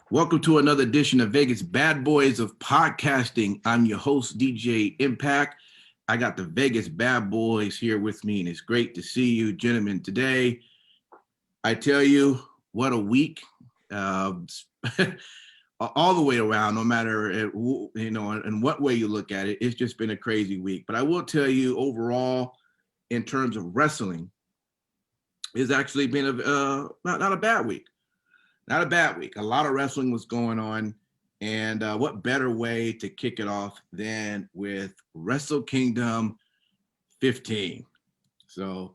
Welcome to another edition of Vegas Bad Boys of Podcasting. I'm your host, DJ Impact. I got the Vegas Bad Boys here with me, and it's great to see you, gentlemen, today. I tell you, what a week. All the way around, no matter, in what way you look at it, it's just been a crazy week. But I will tell you, overall, in terms of wrestling, it's actually been not a bad week. Not a bad week. A lot of wrestling was going on. And what better way to kick it off than with Wrestle Kingdom 15. So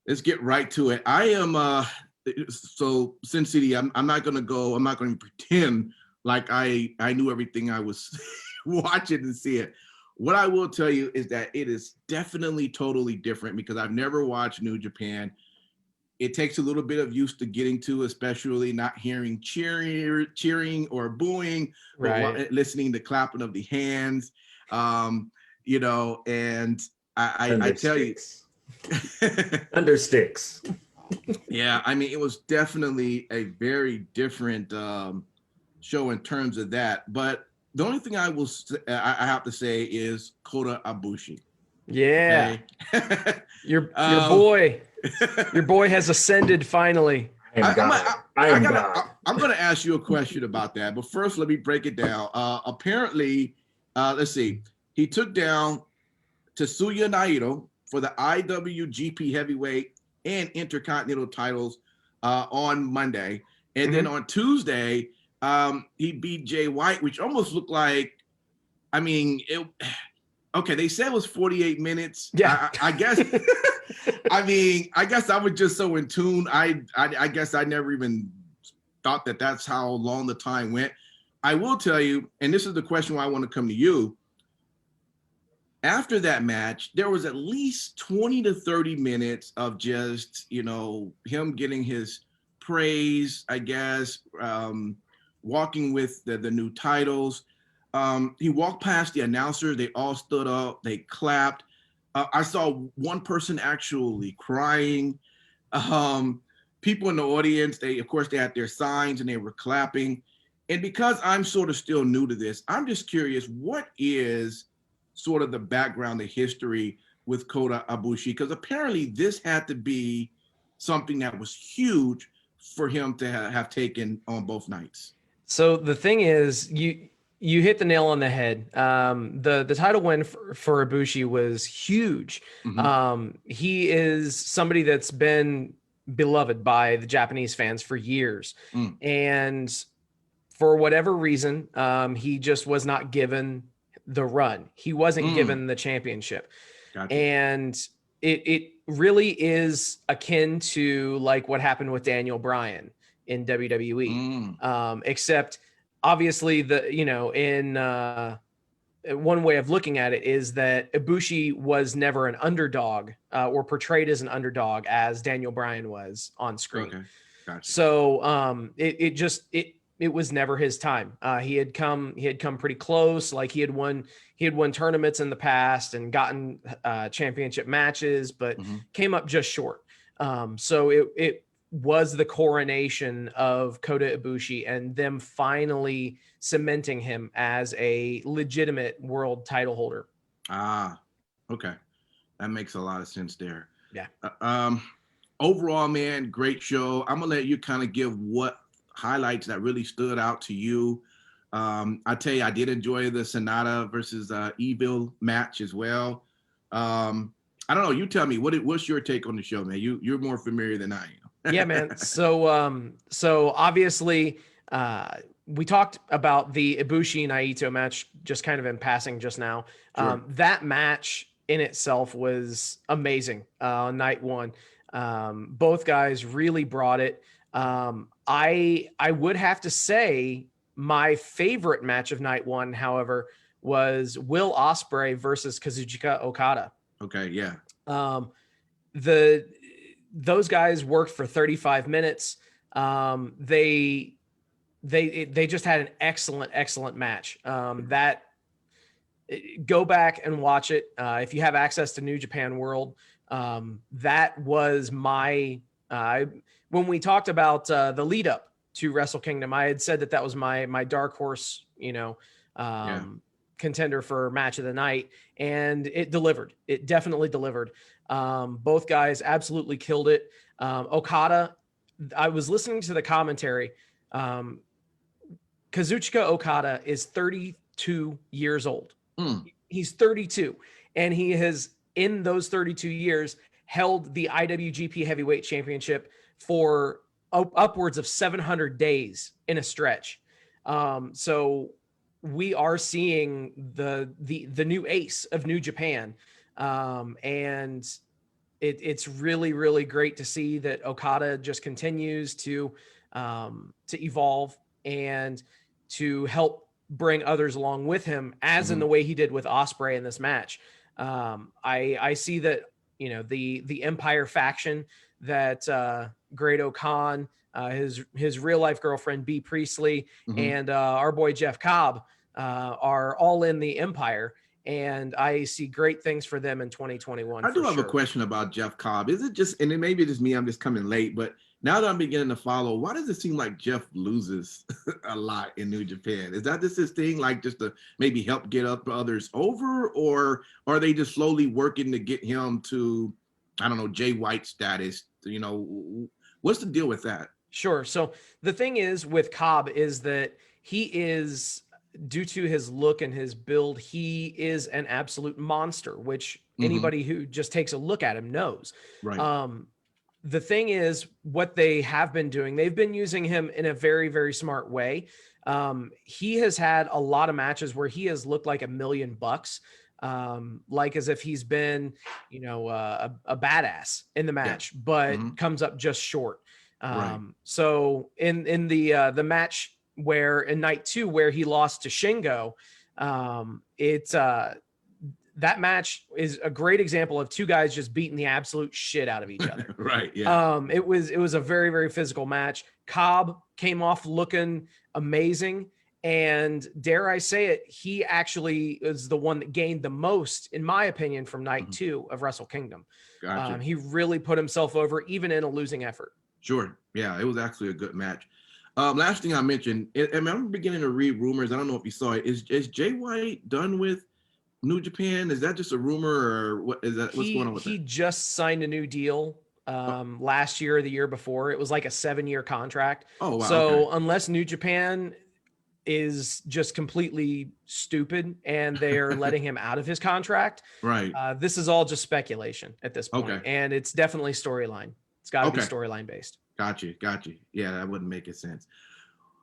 let's get right to it. I am, so Sin City, I'm not going to pretend like I knew everything I was watching and see it. What I will tell you is that it is definitely totally different because I've never watched New Japan. It takes a little bit of use to getting to, especially not hearing cheering or booing, right, or listening to clapping of the hands, and I tell you. Under sticks. Yeah, I mean, it was definitely a very different show in terms of that. But the only thing I have to say is Kota Ibushi. Yeah. Okay? Your boy. Your boy has ascended finally. I'm going to ask you a question about that. But first, let me break it down. Apparently, let's see. He took down Tetsuya Naito for the IWGP Heavyweight and Intercontinental titles on Monday. And then on Tuesday, he beat Jay White, which almost looked like, okay, they said it was 48 minutes. Yeah. I guess. I guess I was just so in tune. I guess I never even thought that that's how long the time went. I will tell you, and this is the question why I want to come to you. After that match, there was at least 20 to 30 minutes of just, him getting his praise, I guess, walking with the new titles. He walked past the announcer. They all stood up. They clapped. I saw one person actually crying. People in the audience, they had their signs and they were clapping. And because I'm sort of still new to this, I'm just curious, what is sort of the background, the history with Kota Ibushi? Because apparently this had to be something that was huge for him to have taken on both nights. So the thing is, you hit the nail on the head. The title win for Ibushi was huge. He is somebody that's been beloved by the Japanese fans for years. And for whatever reason, he just was not given the run. He wasn't given the championship. Gotcha. And it really is akin to like what happened with Daniel Bryan in WWE. Except obviously one way of looking at it is that Ibushi was never an underdog or portrayed as an underdog as Daniel Bryan was on screen. Okay. Gotcha. So it was never his time. He had come pretty close. Like he had won tournaments in the past and gotten championship matches, but came up just short. So it was the coronation of Kota Ibushi and them finally cementing him as a legitimate world title holder. Okay. That makes a lot of sense there. Yeah. Overall, man, great show. I'm going to let you kind of give what highlights that really stood out to you. I tell you, I did enjoy the Sonata versus Evil match as well. I don't know. You tell me, what's your take on the show, man? You're more familiar than I am. Yeah, man. So obviously, we talked about the Ibushi Naito match just kind of in passing just now. Sure. That match in itself was amazing. Night one, both guys really brought it. I would have to say my favorite match of night one, however, was Will Osprey versus Kazuchika Okada. Okay, yeah. Those guys worked for 35 minutes. They just had an excellent match. That go back and watch it. If you have access to New Japan World, that was my, when we talked about the lead up to Wrestle Kingdom. I had said that was my dark horse, contender for match of the night, and it delivered. It definitely delivered. Both guys absolutely killed it. Okada, I was listening to the commentary. Kazuchika Okada is 32 years old. He's 32, and he has, in those 32 years, held the IWGP Heavyweight Championship for upwards of 700 days in a stretch. So we are seeing the new ace of New Japan. And it's really, really great to see that Okada just continues to evolve and to help bring others along with him, as in the way he did with Osprey in this match. I see that, the Empire faction, that Grado Khan, his real life girlfriend B Priestley, and our boy Jeff Cobb are all in the Empire, and I see great things for them in 2021. I do have a question about Jeff Cobb. Is it just, and it maybe it's me, I'm just coming late, but now that I'm beginning to follow, why does it seem like Jeff loses a lot in New Japan? Is that just his thing, like just to maybe help get up others over, or are they just slowly working to get him to, I don't know, Jay White status? What's the deal with that? Sure. So the thing is with Cobb is that he is, due to his look and his build, he is an absolute monster, which anybody who just takes a look at him knows. Right. The thing is, what they have been doing, they've been using him in a very, very smart way. He has had a lot of matches where he has looked like $1 million, like as if he's been, a badass in the match, but comes up just short. Right. So in the match where in night 2, where he lost to Shingo, that match is a great example of two guys just beating the absolute shit out of each other. Right. Yeah. It was a very, very physical match. Cobb came off looking amazing. And dare I say it, he actually is the one that gained the most, in my opinion, from night 2 of Wrestle Kingdom. Gotcha. He really put himself over, even in a losing effort. Sure. Yeah, it was actually a good match. Last thing I mentioned, I'm beginning to read rumors. I don't know if you saw it. Is Jay White done with New Japan? Is that just a rumor, or what is that? What's going on with that? He just signed a new deal last year or the year before. It was like a 7-year contract. Oh, wow. So unless New Japan is just completely stupid and they're letting him out of his contract, right? This is all just speculation at this point. Okay. And it's definitely storyline. It's got to be storyline based. Got you. Yeah, that wouldn't make sense.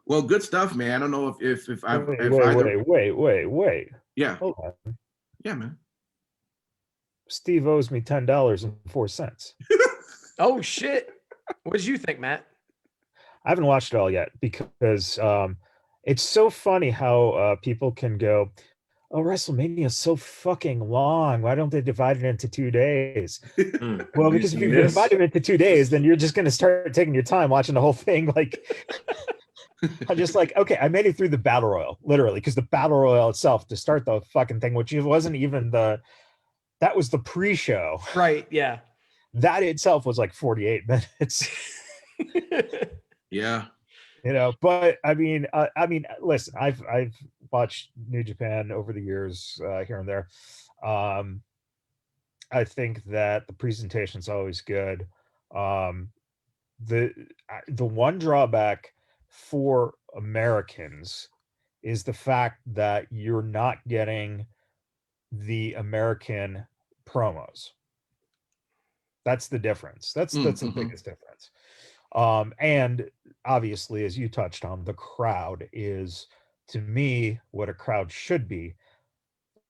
Well, good stuff, man. I don't know if wait. Yeah. Hold on. Yeah, man. Steve owes me $10.04. Oh shit! What did you think, Matt? I haven't watched it all yet because it's so funny how people can go, "Oh, WrestleMania is so fucking long. Why don't they divide it into 2 days?" Well, because if you divide it into 2 days, then you're just going to start taking your time watching the whole thing. Like, I'm just like, okay, I made it through the battle royal, literally, because the battle royal itself to start the fucking thing, which wasn't even that was the pre-show. Right. Yeah. That itself was like 48 minutes. Yeah. But I mean, listen, I've watched New Japan over the years here and there. I think that the presentation's always good. The one drawback for Americans is the fact that you're not getting the American promos. That's the difference. That's the biggest difference. And obviously, as you touched on, the crowd is, to me, what a crowd should be,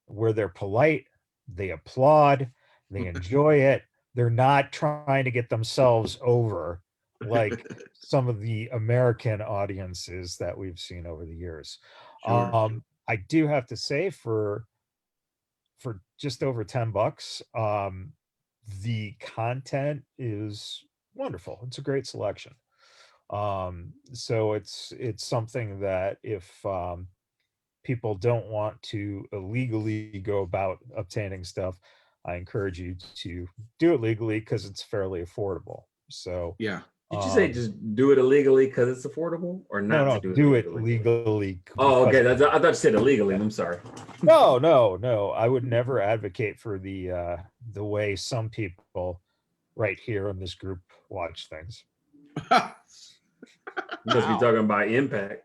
where they're polite, they applaud, they enjoy it. They're not trying to get themselves over like some of the American audiences that we've seen over the years. Sure. I do have to say, for just over $10, the content is wonderful. It's a great selection. So it's something that if people don't want to illegally go about obtaining stuff, I encourage you to do it legally because it's fairly affordable. So yeah, Did you say just do it illegally because it's affordable, or not No, to do it legally. Oh, okay. I thought you said illegally. I'm sorry. No. I would never advocate for the way some people right here in this group watch things. You must be talking about Impact.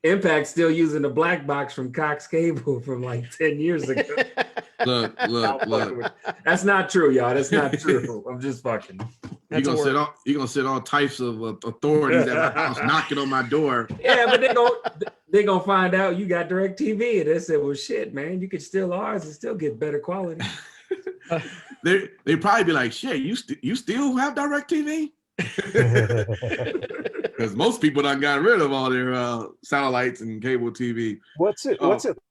Impact still using the black box from Cox Cable from like 10 years ago. Look. That's not true, y'all. That's not true. I'm just fucking. You're gonna sit all types of authorities at my house knocking on my door. Yeah, but they gonna find out you got DirecTV, and they said, "Well, shit, man, you could steal ours and still get better quality." They probably be like, "Shit, you still have DirecTV?" Because most people done got rid of all their satellites and cable TV. What's it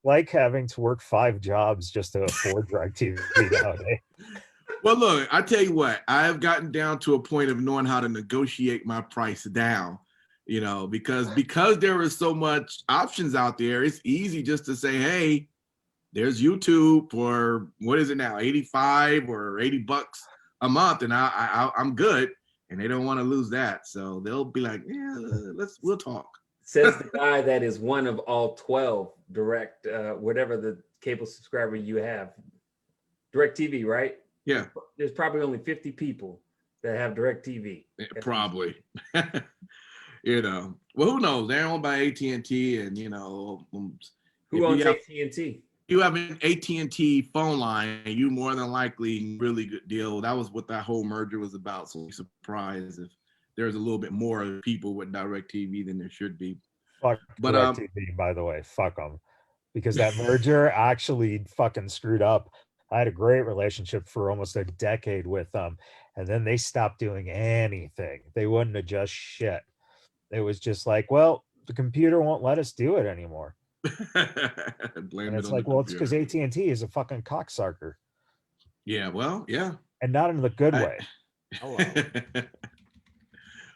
like having to work 5 jobs just to afford DirecTV nowadays? Well, look, I tell you what, I have gotten down to a point of knowing how to negotiate my price down, because there is so much options out there. It's easy just to say, hey, there's YouTube for, what is it now, 85 or $80 a month, and I'm good. And they don't want to lose that. So they'll be like, yeah, we'll talk. Says the guy that is one of all 12 direct, whatever the cable subscriber you have. DirecTV, right? Yeah. There's probably only 50 people that have DirecTV. Probably. Well, who knows? They're owned by AT&T, and who owns AT&T? You have an AT&T phone line, and you more than likely really good deal. That was what that whole merger was about. So I'm surprised if there's a little bit more people with DirecTV than there should be. Fuck DirecTV, by the way, fuck them, because that merger actually fucking screwed up. I had a great relationship for almost a decade with them, and then they stopped doing anything. They wouldn't adjust shit. It was just like, well, the computer won't let us do it anymore. And it's like, well, it's because AT&T is a fucking cocksucker. Yeah, well, yeah. And not in the good way. Hello.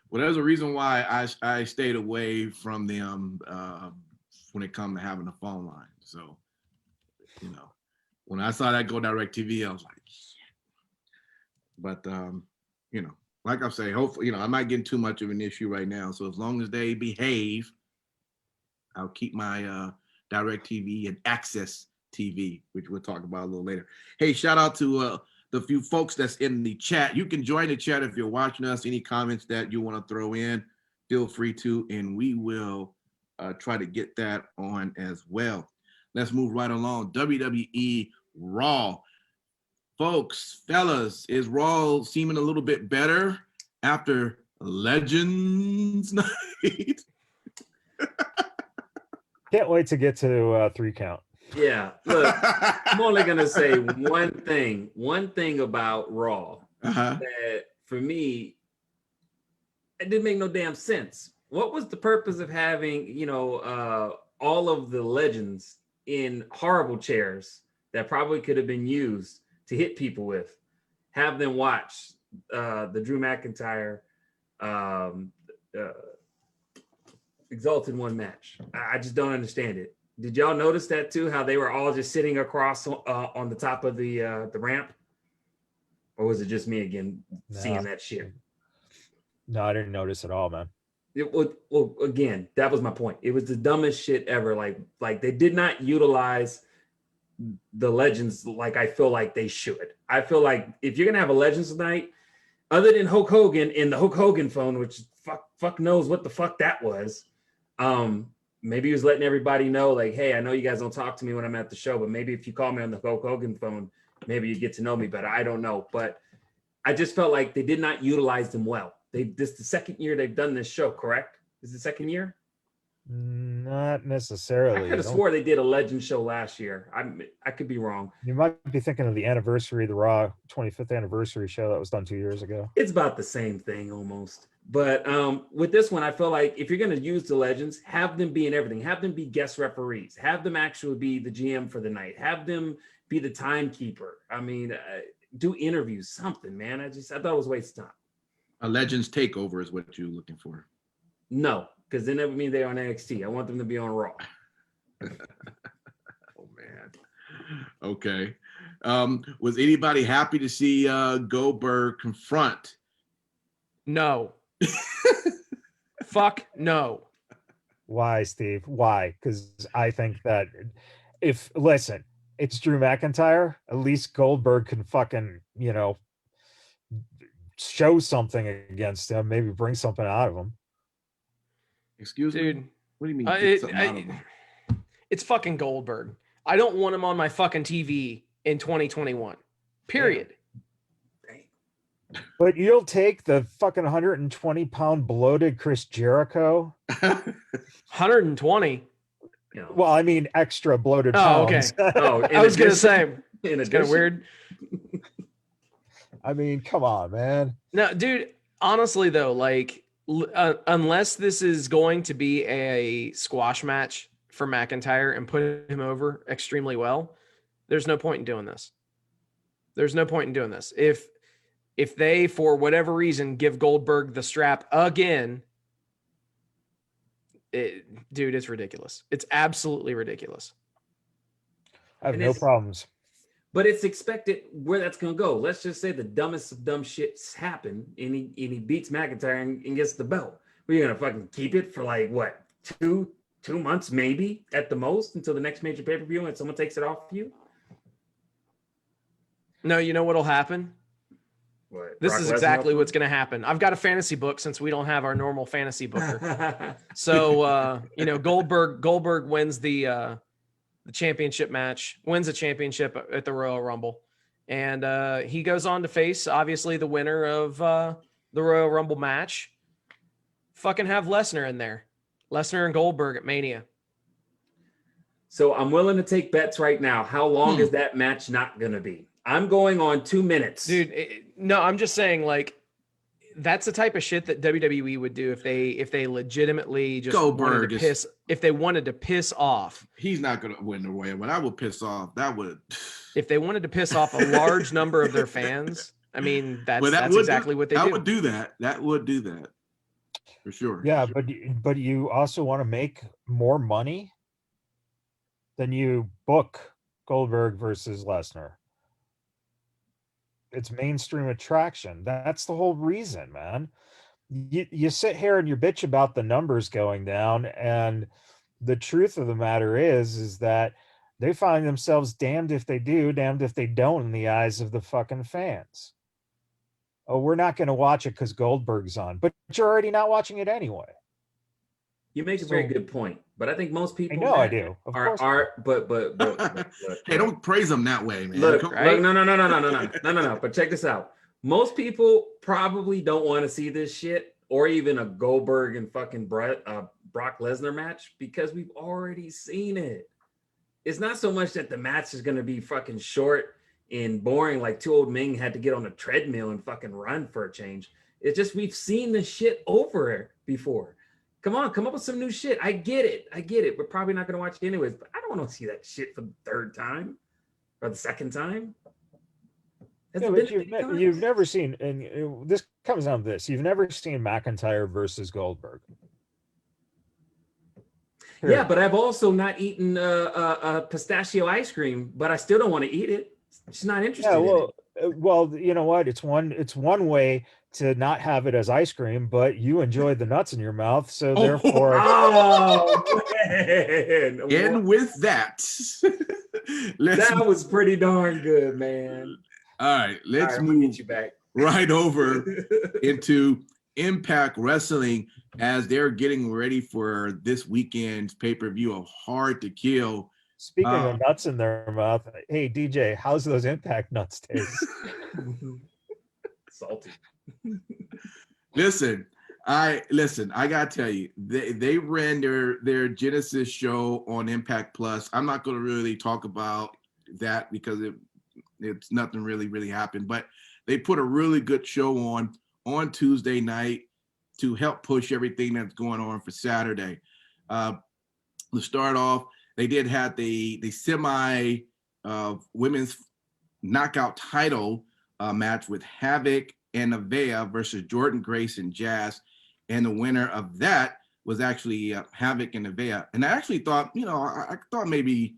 Well, there's a reason why I stayed away from them when it comes to having a phone line. So, when I saw that go DirecTV, I was like, shit. But, like I say, hopefully, I'm not getting too much of an issue right now. So as long as they behave, I'll keep my DirecTV and Access TV, which we'll talk about a little later. Hey, shout out to the few folks that's in the chat. You can join the chat if you're watching us. Any comments that you want to throw in, feel free to, and we will try to get that on as well. Let's move right along. WWE Raw. Folks, fellas, is Raw seeming a little bit better after Legends Night? Can't wait to get to 3 count. Yeah, look, I'm only gonna say one thing about Raw that for me, it didn't make no damn sense. What was the purpose of having, all of the legends in horrible chairs that probably could have been used to hit people with? Have them watch the Drew McIntyre Exalted One match. I just don't understand it. Did y'all notice that too? How they were all just sitting across on the top of the ramp, or was it just me again seeing that shit? No, I didn't notice at all, man. Well, again, that was my point. It was the dumbest shit ever. Like they did not utilize the legends like I feel like they should. I feel like if you're gonna have a Legends night, other than Hulk Hogan in the Hulk Hogan phone, which fuck knows what the fuck that was. Maybe he was letting everybody know, like, hey, I know you guys don't talk to me when I'm at the show, but maybe if you call me on the Hulk Hogan phone, maybe you get to know me better. I don't know. But I just felt like they did not utilize them well. This the second year they've done this show, correct? Is it the second year? Not necessarily. I could have swore they did a Legend show last year. I could be wrong. You might be thinking of the Raw 25th anniversary show that was done 2 years ago. It's about the same thing almost. But with this one, I feel like if you're going to use the legends, have them be in everything. Have them be guest referees. Have them actually be the GM for the night. Have them be the timekeeper. I mean, do interviews, something, man. I thought it was a waste of time. A Legends takeover is what you're looking for. No, because then that would mean they're on NXT. I want them to be on Raw. Oh, man. Okay. Was anybody happy to see Goldberg confront? No. Fuck no. Why, Steve? Why? Because I think that listen, it's Drew McIntyre. At least Goldberg can fucking, show something against him, maybe bring something out of him. Excuse Dude, me? What do you mean? Get something out of him? It's fucking Goldberg. I don't want him on my fucking TV in 2021. Period. But you'll take the fucking 120-pound bloated Chris Jericho? 120? Well, I mean extra bloated pounds. Okay. Oh, I was going to say, it's kind of weird. I mean, come on, man. No, dude, honestly, though, like, unless this is going to be a squash match for McIntyre and put him over extremely well, there's no point in doing this. There's no point in doing this. If they, for whatever reason, give Goldberg the strap again, dude, it's ridiculous. It's absolutely ridiculous. I have no problems. But it's expected where that's going to go. Let's just say the dumbest of dumb shits happen and he beats McIntyre and gets the belt. We're going to fucking keep it for like, what, two months maybe at the most until the next major pay-per-view and someone takes it off you? No, you know what'll happen? What, this Brock is Lesnar exactly what's going to happen. I've got a fantasy book since we don't have our normal fantasy booker. So, Goldberg wins the championship match, wins a championship at the Royal Rumble. And he goes on to face, obviously, the winner of the Royal Rumble match. Fucking have Lesnar in there. Lesnar and Goldberg at Mania. So I'm willing to take bets right now. How long is that match not going to be? I'm going on 2 minutes. Dude, no, I'm just saying, like, that's the type of shit that WWE would do if they legitimately just wanted to piss. If they wanted to piss off, he's not going to win the Royal. But I would piss off. That would. If they wanted to piss off a large number of their fans, I mean, that's exactly what they do. That would do that. That would do that for sure. Yeah, but you also want to make more money than you book Goldberg versus Lesnar. It's mainstream attraction. That's the whole reason, man. You sit here and you bitch about the numbers going down, and the truth of the matter is that they find themselves damned if they do, damned if they don't in the eyes of the fucking fans. Oh, we're not going to watch it because Goldberg's on, but you're already not watching it anyway. You make a very good point, but I think most people I do. Of course. But hey, don't praise them that way, man. Look, no. But check this out. Most people probably don't want to see this shit or even a Goldberg and fucking Brock Lesnar match because we've already seen it. It's not so much that the match is going to be fucking short and boring like two old men had to get on a treadmill and fucking run for a change. It's just we've seen this shit over before. Come up with some new shit. I get it. We're probably not going to watch it anyways, but I don't want to see that shit for the third time or the second time. Yeah, but you've never seen, and this comes down to this, you've never seen McIntyre versus Goldberg. Yeah, but I've also not eaten pistachio ice cream, but I still don't want to eat it. It's not interested in it. Well, you know what? It's one way to not have it as ice cream, but you enjoy the nuts in your mouth, so therefore. And with that, that was pretty darn good, man. All right, let's move you back right over into Impact Wrestling as they're getting ready for this weekend's pay-per-view of Hard to Kill. Speaking of nuts in their mouth, hey DJ, how's those Impact nuts taste? Salty. Listen, I gotta tell you, they ran their Genesis show on Impact Plus. I'm not going to really talk about that because it's nothing really happened, but they put a really good show on Tuesday night to help push everything that's going on for Saturday. To start off, they did have the semi women's knockout title match with Havoc and Nevaeh versus Jordan Grace and Jazz. And the winner of that was actually Havoc and Nevaeh. And I actually thought, I thought maybe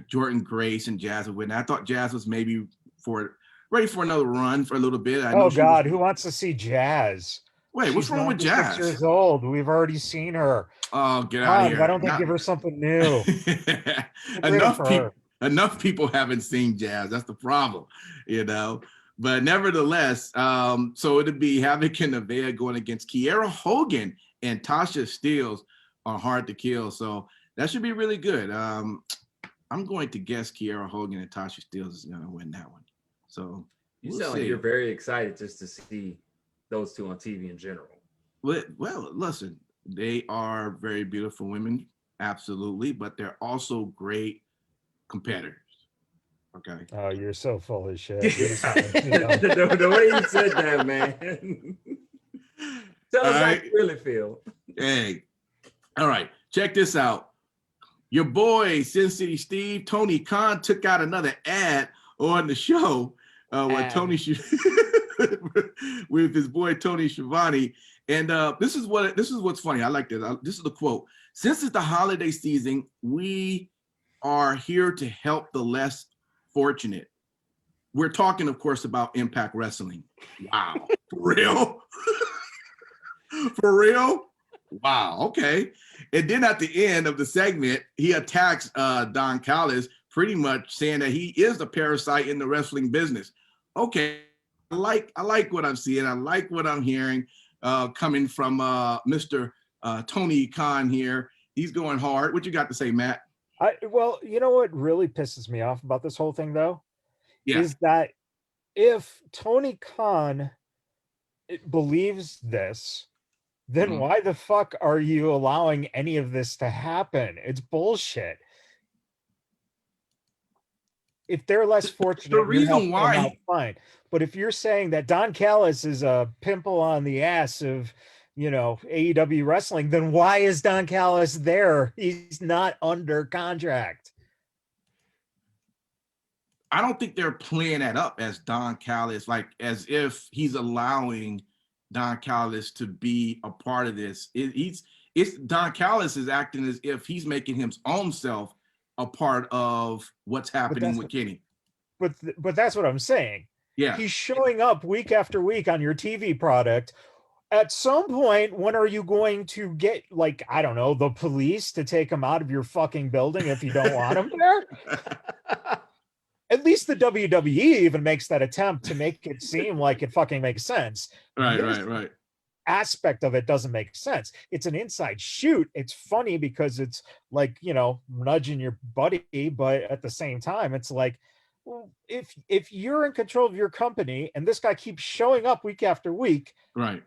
Jordan Grace and Jazz would win. I thought Jazz was maybe ready for another run for a little bit. Oh God, who wants to see Jazz? Wait, what's wrong with Jazz? 6 years old. We've already seen her. Oh, get out of here! Why don't they give her something new? Enough people haven't seen Jazz. That's the problem, you know. But nevertheless, so it'd be Havoc and Nevaeh going against Kiera Hogan and Tasha Steelz on Hard to Kill. So that should be really good. I'm going to guess Kiera Hogan and Tasha Steelz is going to win that one. So you sound like you're very excited just to see those two on TV in general. Well, listen, they are very beautiful women, absolutely, but they're also great competitors. Okay. Oh, you're so full of shit. The way you said that, man. Tell us how you really feel. Hey, all right, check this out. Your boy, Sin City Steve, Tony Khan, took out another ad on the show with with his boy Tony Schiavone. And this is what's funny. I like this. This is the quote. Since it's the holiday season, we are here to help the less fortunate. We're talking, of course, about Impact Wrestling. Wow. For real? For real? Wow. Okay. And then at the end of the segment, he attacks Don Callis, pretty much saying that he is a parasite in the wrestling business. Okay. I like what I'm seeing. I like what I'm hearing coming from Mr. Tony Khan here. He's going hard. What you got to say, Matt? Well, you know what really pisses me off about this whole thing, though, is that if Tony Khan believes this, then why the fuck are you allowing any of this to happen? It's bullshit. If they're less fortunate, the reason why, fine. But if you're saying that Don Callis is a pimple on the ass of, AEW wrestling, then why is Don Callis there? He's not under contract. I don't think they're playing that up as Don Callis, like as if he's allowing Don Callis to be a part of this. It's Don Callis is acting as if he's making his own self a part of what's happening with Kenny. But that's what I'm saying. Yeah. He's showing up week after week on your TV product. At some point, when are you going to get, like, I don't know, the police to take him out of your fucking building if you don't want him there? At least the WWE even makes that attempt to make it seem like it fucking makes sense. Right. Aspect of it doesn't make sense. It's an inside shoot. It's funny because it's like, nudging your buddy, but at the same time, it's like, well, if you're in control of your company and this guy keeps showing up week after week, right,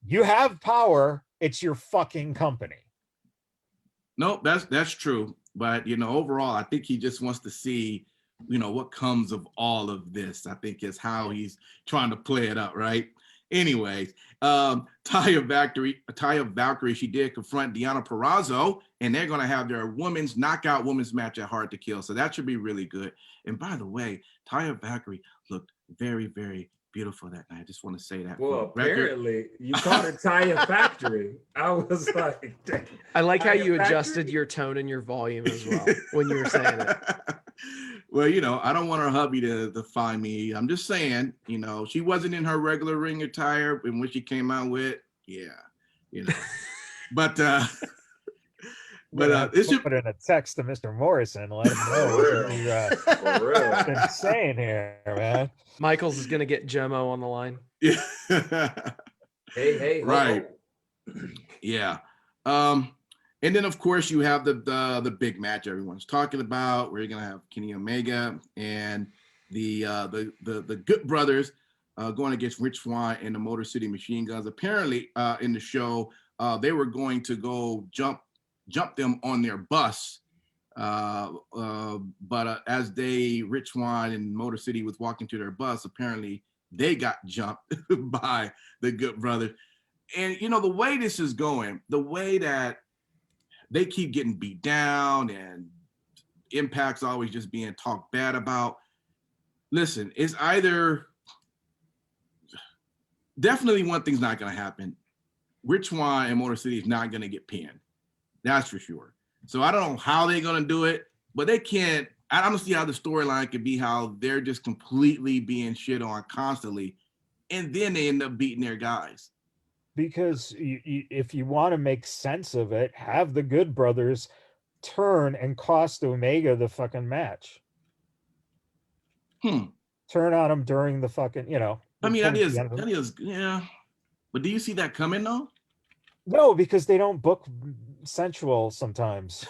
you have power. It's your fucking company. No, that's true. But overall, I think he just wants to see, what comes of all of this. I think is how he's trying to play it up, right? Anyways, Taya Valkyrie, she did confront Deonna Purrazzo, and they're going to have their women's match at Hard to Kill. So that should be really good. And by the way, Taya Valkyrie looked very, very beautiful that night. I just want to say that. Well, apparently you called it Taya Factory. I was like, dang. I like how you adjusted your tone and your volume as well when you were saying it. Well, I don't want her hubby to find me. I'm just saying, she wasn't in her regular ring attire, and when she came out with, but it should put in a text to Mr. Morrison, let him know what you've been saying here, man. Michaels is gonna get Jomo on the line. Yeah. Hey, right. Yeah. And then, of course, you have the big match everyone's talking about, where you're gonna have Kenny Omega and the Good Brothers going against Rich Swann and the Motor City Machine Guns. Apparently, in the show, they were going to go jump them on their bus, but as Rich Swann and Motor City was walking to their bus, apparently they got jumped by the Good Brothers. And the way this is going, the way that they keep getting beat down and Impact's always just being talked bad about. Listen, it's either definitely one thing's not going to happen. Rich Swann and Motor City is not going to get pinned. That's for sure. So I don't know how they're going to do it. but they can't. I don't see how the storyline could be how they're just completely being shit on constantly, and then they end up beating their guys. Because if you want to make sense of it, have the Good Brothers turn and cost Omega the fucking match. Turn on him during the fucking, you know. I mean, that is, yeah. But do you see that coming though? No, because they don't book sensual sometimes.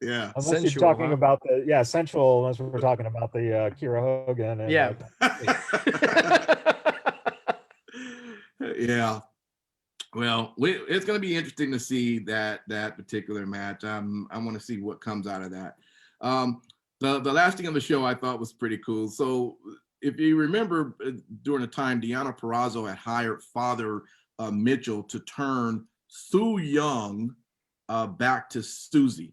Yeah. Unless Sensual, you're talking huh? about the sensual. Unless we're talking about the Kira Hogan. And, Yeah. Yeah. Well, it's going to be interesting to see that particular match. I want to see what comes out of that. The last thing on the show I thought was pretty cool. So if you remember during the time Deonna Purrazzo had hired Father Mitchell to turn Su Yung back to Susie.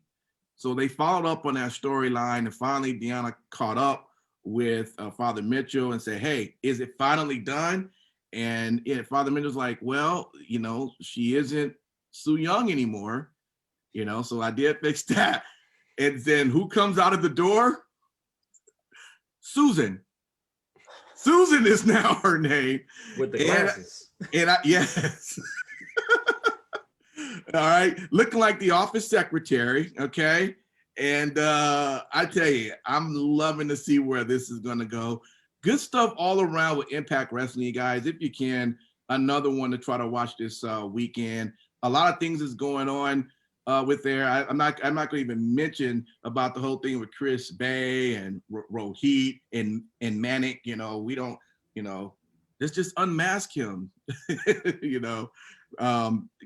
So they followed up on that storyline, and finally Deonna caught up with Father Mitchell and said, hey, is it finally done? And Father Mitchell's like, well, you know, she isn't Su Yung anymore, you know, so I did fix that. And then who comes out of the door? Susan. Susan is now her name. With the glasses. Yes. All right. Looking like the office secretary. Okay. And I tell you, I'm loving to see where this is going to go. Good stuff all around with Impact Wrestling, you guys. If you can, another one to try to watch this weekend. A lot of things is going on with there. I'm not going to even mention about the whole thing with Chris Bay and Rohit and Manic. You know, we don't. You know, let's just unmask him. You know,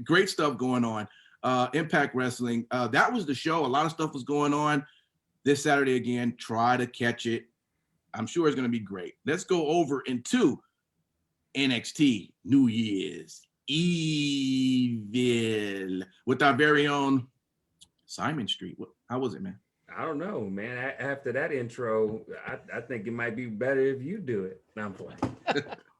great stuff going on. Impact Wrestling. That was the show. A lot of stuff was going on this Saturday again. Try to catch it. I'm sure it's going to be great. Let's go over into NXT New Year's Evil with our very own Simon Street. How was it, man? I don't know, man. After that intro, I think it might be better if you do it. No, I'm playing.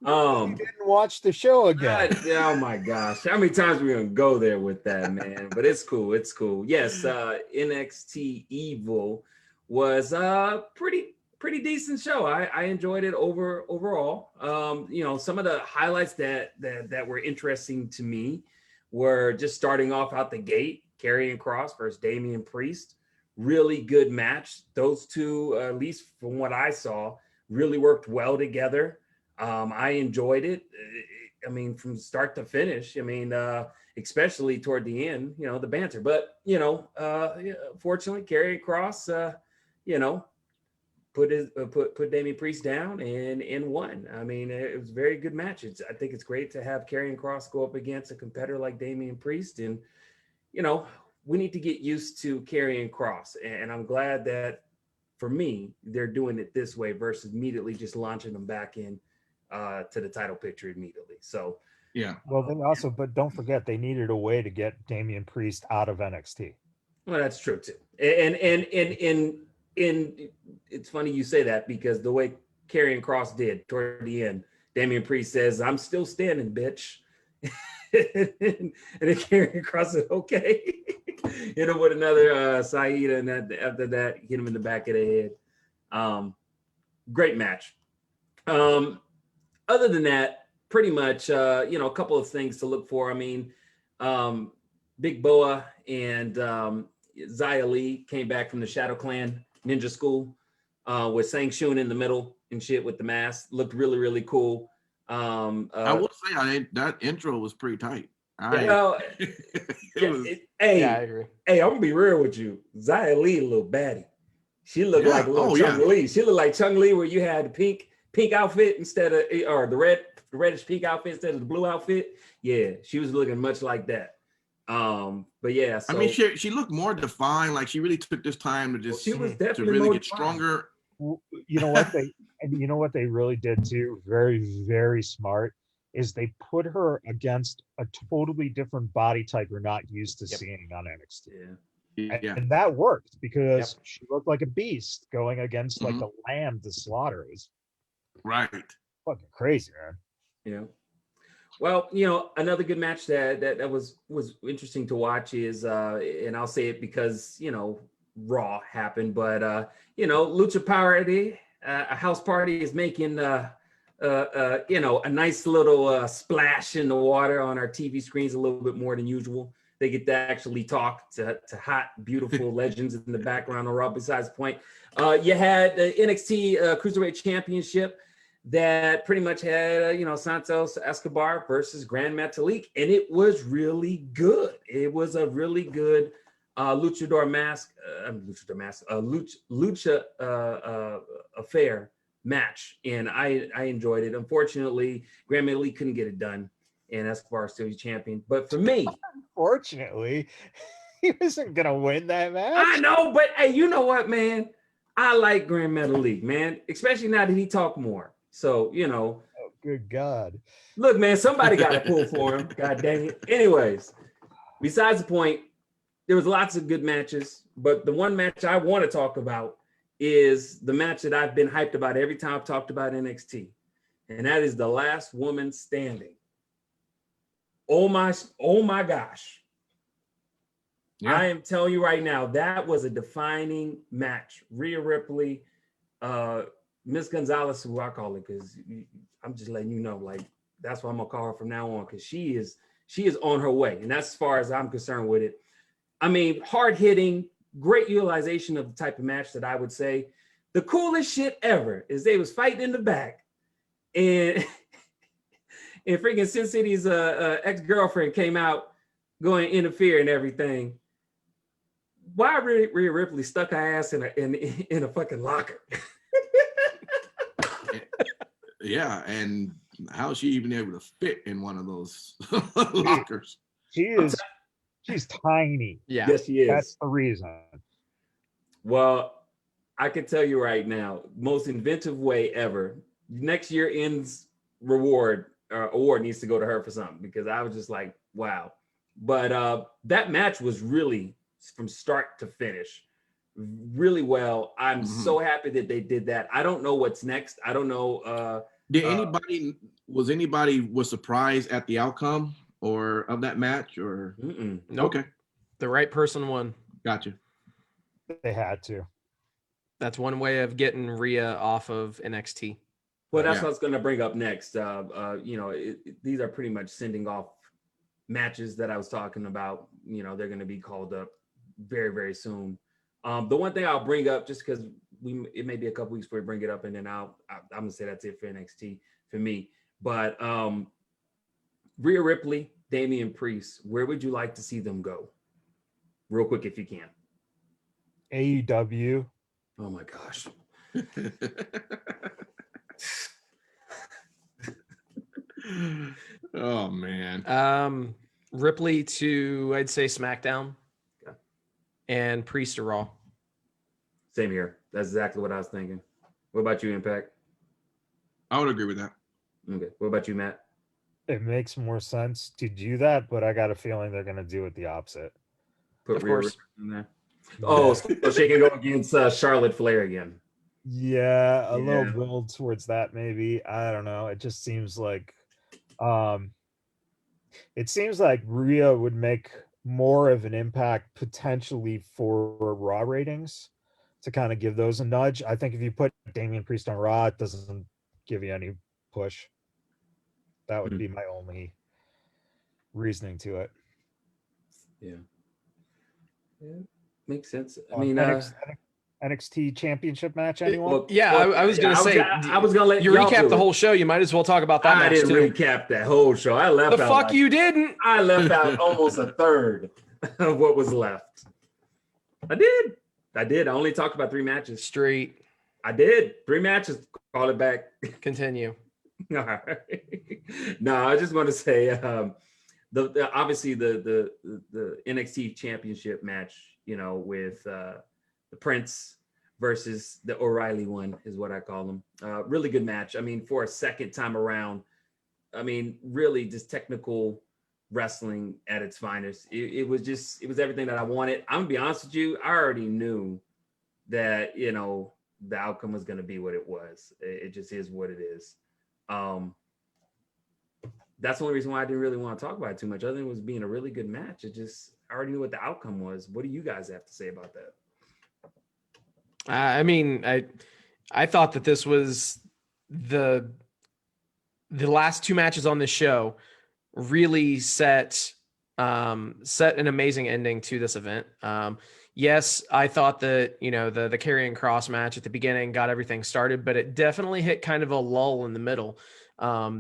You didn't watch the show again. Oh my gosh. How many times are we going to go there with that, man? But it's cool. It's cool. Yes, NXT Evil was pretty decent show. I enjoyed it overall. You know, some of the highlights that were interesting to me were just starting off out the gate, Karrion Kross versus Damian Priest. Really good match. Those two, at least from what I saw, really worked well together. I enjoyed it. I mean, from start to finish. I mean, especially toward the end, you know, the banter. But, you know, fortunately, Karrion Kross, you know, put Damian Priest down and won. I mean, it was a very good match. I think it's great to have Karrion Kross go up against a competitor like Damian Priest. And, you know, we need to get used to Karrion Kross. And I'm glad that, for me, they're doing it this way versus immediately just launching them back in to the title picture immediately. So, yeah. Well, they also, but don't forget, they needed a way to get Damian Priest out of NXT. Well, that's true too. And it's funny you say that, because the way Karrion Kross did toward the end, Damian Priest says, "I'm still standing, bitch." And then Karrion Kross said, "Okay." Hit him with another Saeed, and after that, hit him in the back of the head. Great match. Other than that, pretty much, you know, a couple of things to look for. I mean, Big Boa and Xia Li came back from the Shadow Clan Ninja School with Sang Shun in the middle and shit with the mask. Looked really, really cool. I will say that intro was pretty tight. Hey, I agree. Hey, I'm gonna be real with you. Xia Li, a little baddie. She looked like a little Chung Li. She looked like Chung Li, where you had the pink outfit instead of, or the reddish pink outfit instead of the blue outfit. Yeah, she was looking much like that. But yeah, so, I mean, she looked more defined. Like she really took this time to just she was definitely really more get defined. stronger. You know what they really did too, very, very smart, is they put her against a totally different body type we're not used to seeing on NXT. Yeah. And that worked because she looked like a beast going against like a lamb to slaughter. It was right. Fucking crazy, man. Yeah. Well, you know, another good match that was interesting to watch is, and I'll say it because, you know, Raw happened, but you know, Lucha Party, a house party is making you know, a nice little splash in the water on our TV screens a little bit more than usual. They get to actually talk to hot, beautiful legends in the background on Raw. Besides the point, you had the NXT Cruiserweight Championship that pretty much had, you know, Santos Escobar versus Grand Metalik, and it was really good. It was a really good lucha affair match, and I enjoyed it. Unfortunately, Grand Metalik couldn't get it done, and Escobar is still champion. But for me, unfortunately, he wasn't gonna win that match. I know, but hey, you know what, man? I like Grand Metalik, man, especially now that he talk more. So, you know. Oh, good God. Look, man, somebody got to pull for him. God dang it. Anyways, besides the point, there was lots of good matches, but the one match I want to talk about is the match that I've been hyped about every time I've talked about NXT, and that is the last woman standing. Oh my gosh. Yeah. I am telling you right now, that was a defining match. Rhea Ripley, Miss Gonzalez, who I call it, because I'm just letting you know, like, that's what I'm gonna call her from now on, because she is on her way, and that's as far as I'm concerned with it. I mean, hard hitting, great utilization of the type of match that I would say. The coolest shit ever is they was fighting in the back, and and freaking Sin City's ex-girlfriend came out going to interfere and everything. Why Rhea Ripley stuck her ass in a fucking locker? Yeah, and how is she even able to fit in one of those lockers? She's tiny. Yeah. Yes, she is. That's the reason. Well, I can tell you right now, most inventive way ever. Next year ends award needs to go to her for something, because I was just like, wow. But that match was really, from start to finish, really well. I'm so happy that they did that. I don't know what's next. I don't know. Did anybody was surprised at the outcome or of that match, or? Nope. Okay. The right person won. Gotcha. They had to. That's one way of getting Rhea off of NXT. Well, that's what I was going to bring up next. You know, these are pretty much sending off matches that I was talking about. You know, they're going to be called up very, very soon. The one thing I'll bring up, just because it may be a couple weeks before we bring it up, and then I'm gonna say that's it for NXT for me. But Rhea Ripley, Damian Priest, where would you like to see them go? Real quick, if you can. AEW. Oh my gosh. Oh man. Ripley to, I'd say, SmackDown. Okay. And Priest to Raw. Same here. That's exactly what I was thinking. What about you, Impact? I would agree with that. Okay. What about you, Matt? It makes more sense to do that, but I got a feeling they're going to do it the opposite. Put of Rhea course. in there. Oh, so she can go against Charlotte Flair again. Yeah, a little build towards that, maybe. I don't know. It just seems like Rhea would make more of an impact potentially for Raw ratings, to kind of give those a nudge. I think if you put Damian Priest on Raw, it doesn't give you any push. That would be my only reasoning to it. Yeah, makes sense. I mean, NXT championship match, anyone? I was gonna say, I was gonna let you recap the whole show. You might as well talk about that match didn't too. recap that whole show. I left the out. fuck you didn't. I left out almost a third of what was left. I did. I only talked about 3 matches. Straight. I did 3 matches. Call it back. Continue. All right. No, I just want to say, obviously the NXT championship match, you know, with the Prince versus the O'Reilly one is what I call them. Really good match. I mean, for a second time around, I mean, really just technical wrestling at its finest. It was everything that I wanted. I'm gonna be honest with you. I already knew that, you know, the outcome was going to be what it was. It just is what it is. That's the only reason why I didn't really want to talk about it too much, other than it was being a really good match. I already knew what the outcome was. What do you guys have to say about that? I mean, I thought that this was the last two matches on this show really set an amazing ending to this event. Yes, I thought that, the Karrion Kross match at the beginning got everything started, but it definitely hit kind of a lull in the middle.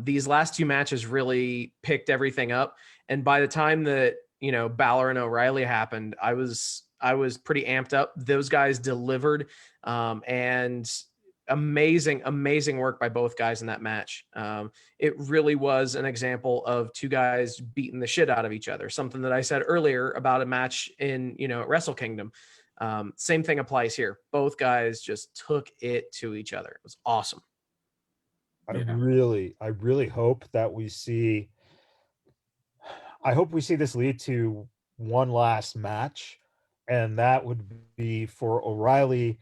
These last two matches really picked everything up. And by the time that, Balor and O'Reilly happened, I was pretty amped up. Those guys delivered, and amazing work by both guys in that match. It really was an example of two guys beating the shit out of each other. Something that I said earlier about a match in, Wrestle Kingdom. Same thing applies here. Both guys just took it to each other. It was awesome. I really hope that we see. I hope we see this lead to one last match, and that would be for O'Reilly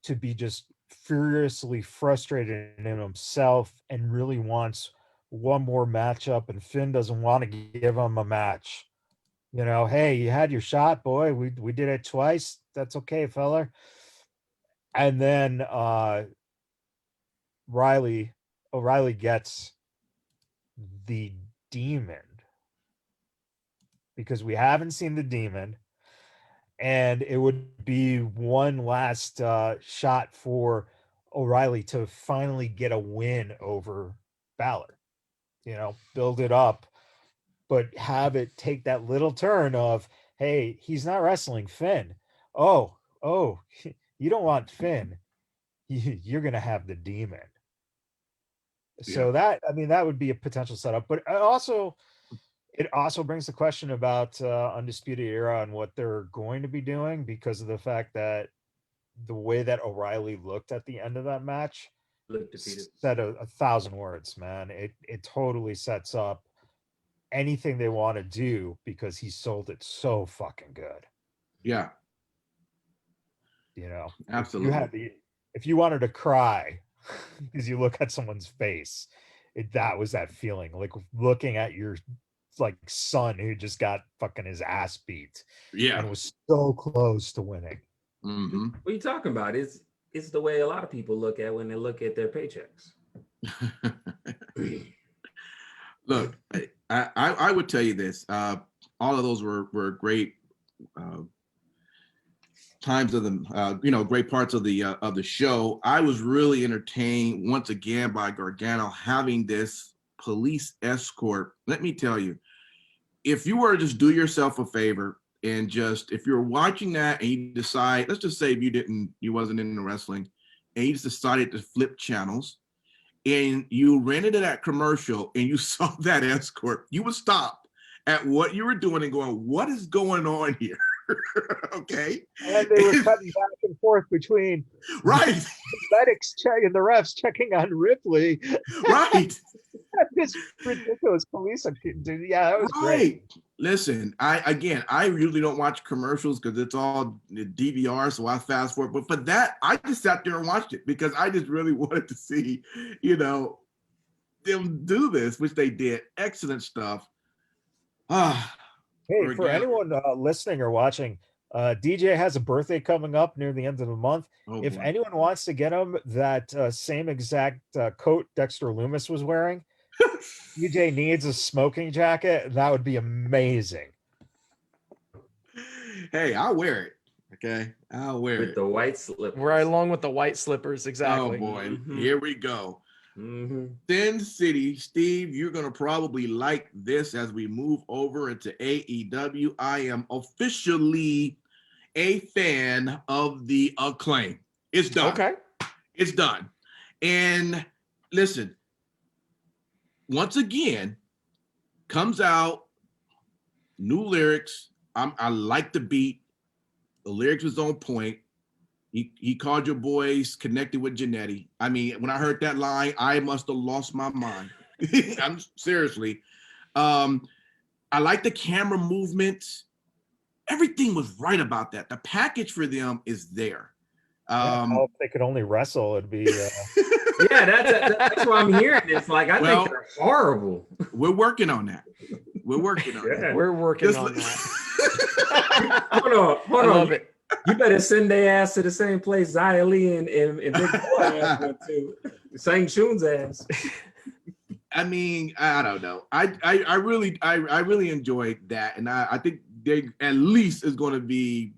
to be just furiously frustrated in himself and really wants one more matchup, and Finn doesn't want to give him a match. Hey, you had your shot, boy. We did it twice. That's okay, fella. And then O'Reilly gets the demon, because we haven't seen the demon, and it would be one last shot for O'Reilly to finally get a win over Balor. Build it up, but have it take that little turn of, hey, he's not wrestling Finn. Oh, you don't want Finn. You're going to have the demon. So that would be a potential setup. But it also brings the question about Undisputed Era and what they're going to be doing, because of the fact that the way that O'Reilly looked at the end of that match said a thousand words, man. It totally sets up anything they want to do, because he sold it so fucking good. Yeah. Absolutely. If you wanted to cry because you look at someone's face, that was that feeling, like looking at your son who just got fucking his ass beat, and was so close to winning. Mm-hmm. What are you talking about? It's the way a lot of people look at when they look at their paychecks. Look, I would tell you this. All of those were great times of the great parts of the show. I was really entertained once again by Gargano having this police escort. Let me tell you, if you were to just do yourself a favor and just, if you're watching that and you decide, let's just say if you wasn't into wrestling and you just decided to flip channels and you ran into that commercial and you saw that escort, you would stop at what you were doing and going, what is going on here? Okay. And they were cutting back and forth between right medics checking, the refs checking on Ripley. Right. This ridiculous police. Yeah, that was right. Great. Listen, I usually don't watch commercials because it's all DVR, so I fast forward. But for that, I just sat there and watched it because I just really wanted to see, them do this, which they did. Excellent stuff. Hey, for anyone listening or watching, DJ has a birthday coming up near the end of the month. If anyone wants to get him that same exact coat Dexter Lumis was wearing, DJ needs a smoking jacket. That would be amazing. Hey, I'll wear it. Okay, I'll wear with it. The white slippers. Right along with the white slippers, exactly. Oh boy, Mm-hmm. Here we go. Mm-hmm. Sin City, Steve, you're going to probably like this as we move over into AEW. I am officially a fan of the Acclaim. It's done. Okay. It's done. And listen, once again, comes out, new lyrics. I like the beat. The lyrics was on point. He called your boys connected with Jannetty. I mean, when I heard that line, I must have lost my mind. I'm seriously. I like the camera movements. Everything was right about that. The package for them is there. If they could only wrestle, it'd be. Yeah, that's what I'm hearing. It's like I think they're horrible. We're working on that. We're working on that. We're working on that. Hold on. You better send their ass to the same place Zia Lee and Big Boy ass went to. Sang Shun's ass. I mean, I don't know. I really enjoyed that, and I think they at least is going to be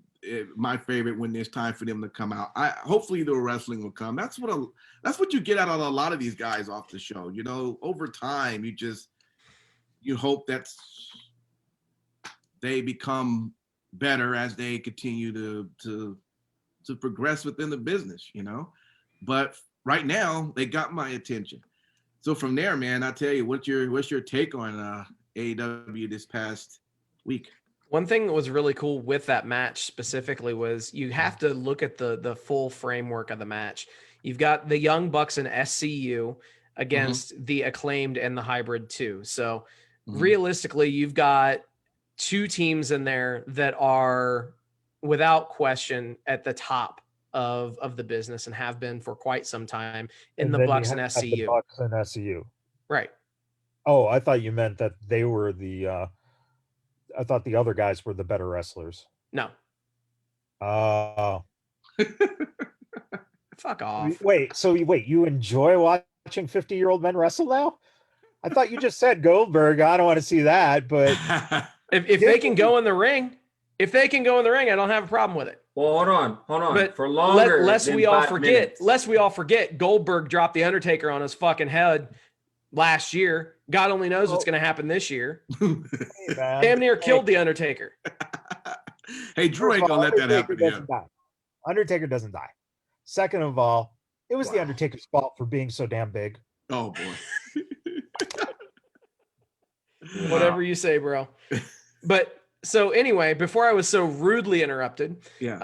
my favorite when there's time for them to come out. Hopefully the wrestling will come. That's what you get out of a lot of these guys off the show. You know, over time, you hope that they become better as they continue to progress within the business. You know, but right now they got my attention. So from there, man, I tell you, what's your take on AEW this past week? One thing that was really cool with that match specifically was you have to look at the full framework of the match. You've got the Young Bucks and SCU against the Acclaimed and the Hybrid 2. So realistically, you've got two teams in there that are without question at the top of the business and have been for quite some time in the Bucks and SCU. The Bucks and SCU. Right. Oh, I thought you meant that they were I thought the other guys were the better wrestlers. No. Fuck off. Wait, you enjoy watching 50-year-old men wrestle now? I thought you just said Goldberg. I don't want to see that, but if they can go in the ring, I don't have a problem with it. Well, hold on. But for longer, lest we all forget, Goldberg dropped the Undertaker on his fucking head last year. God only knows what's going to happen this year. Hey, Damn near killed the Undertaker. Hey, Drew ain't gonna let that happen again. Undertaker doesn't die. Second of all, it was the Undertaker's fault for being so damn big. Oh boy. Whatever you say, bro. But so anyway, before I was so rudely interrupted, this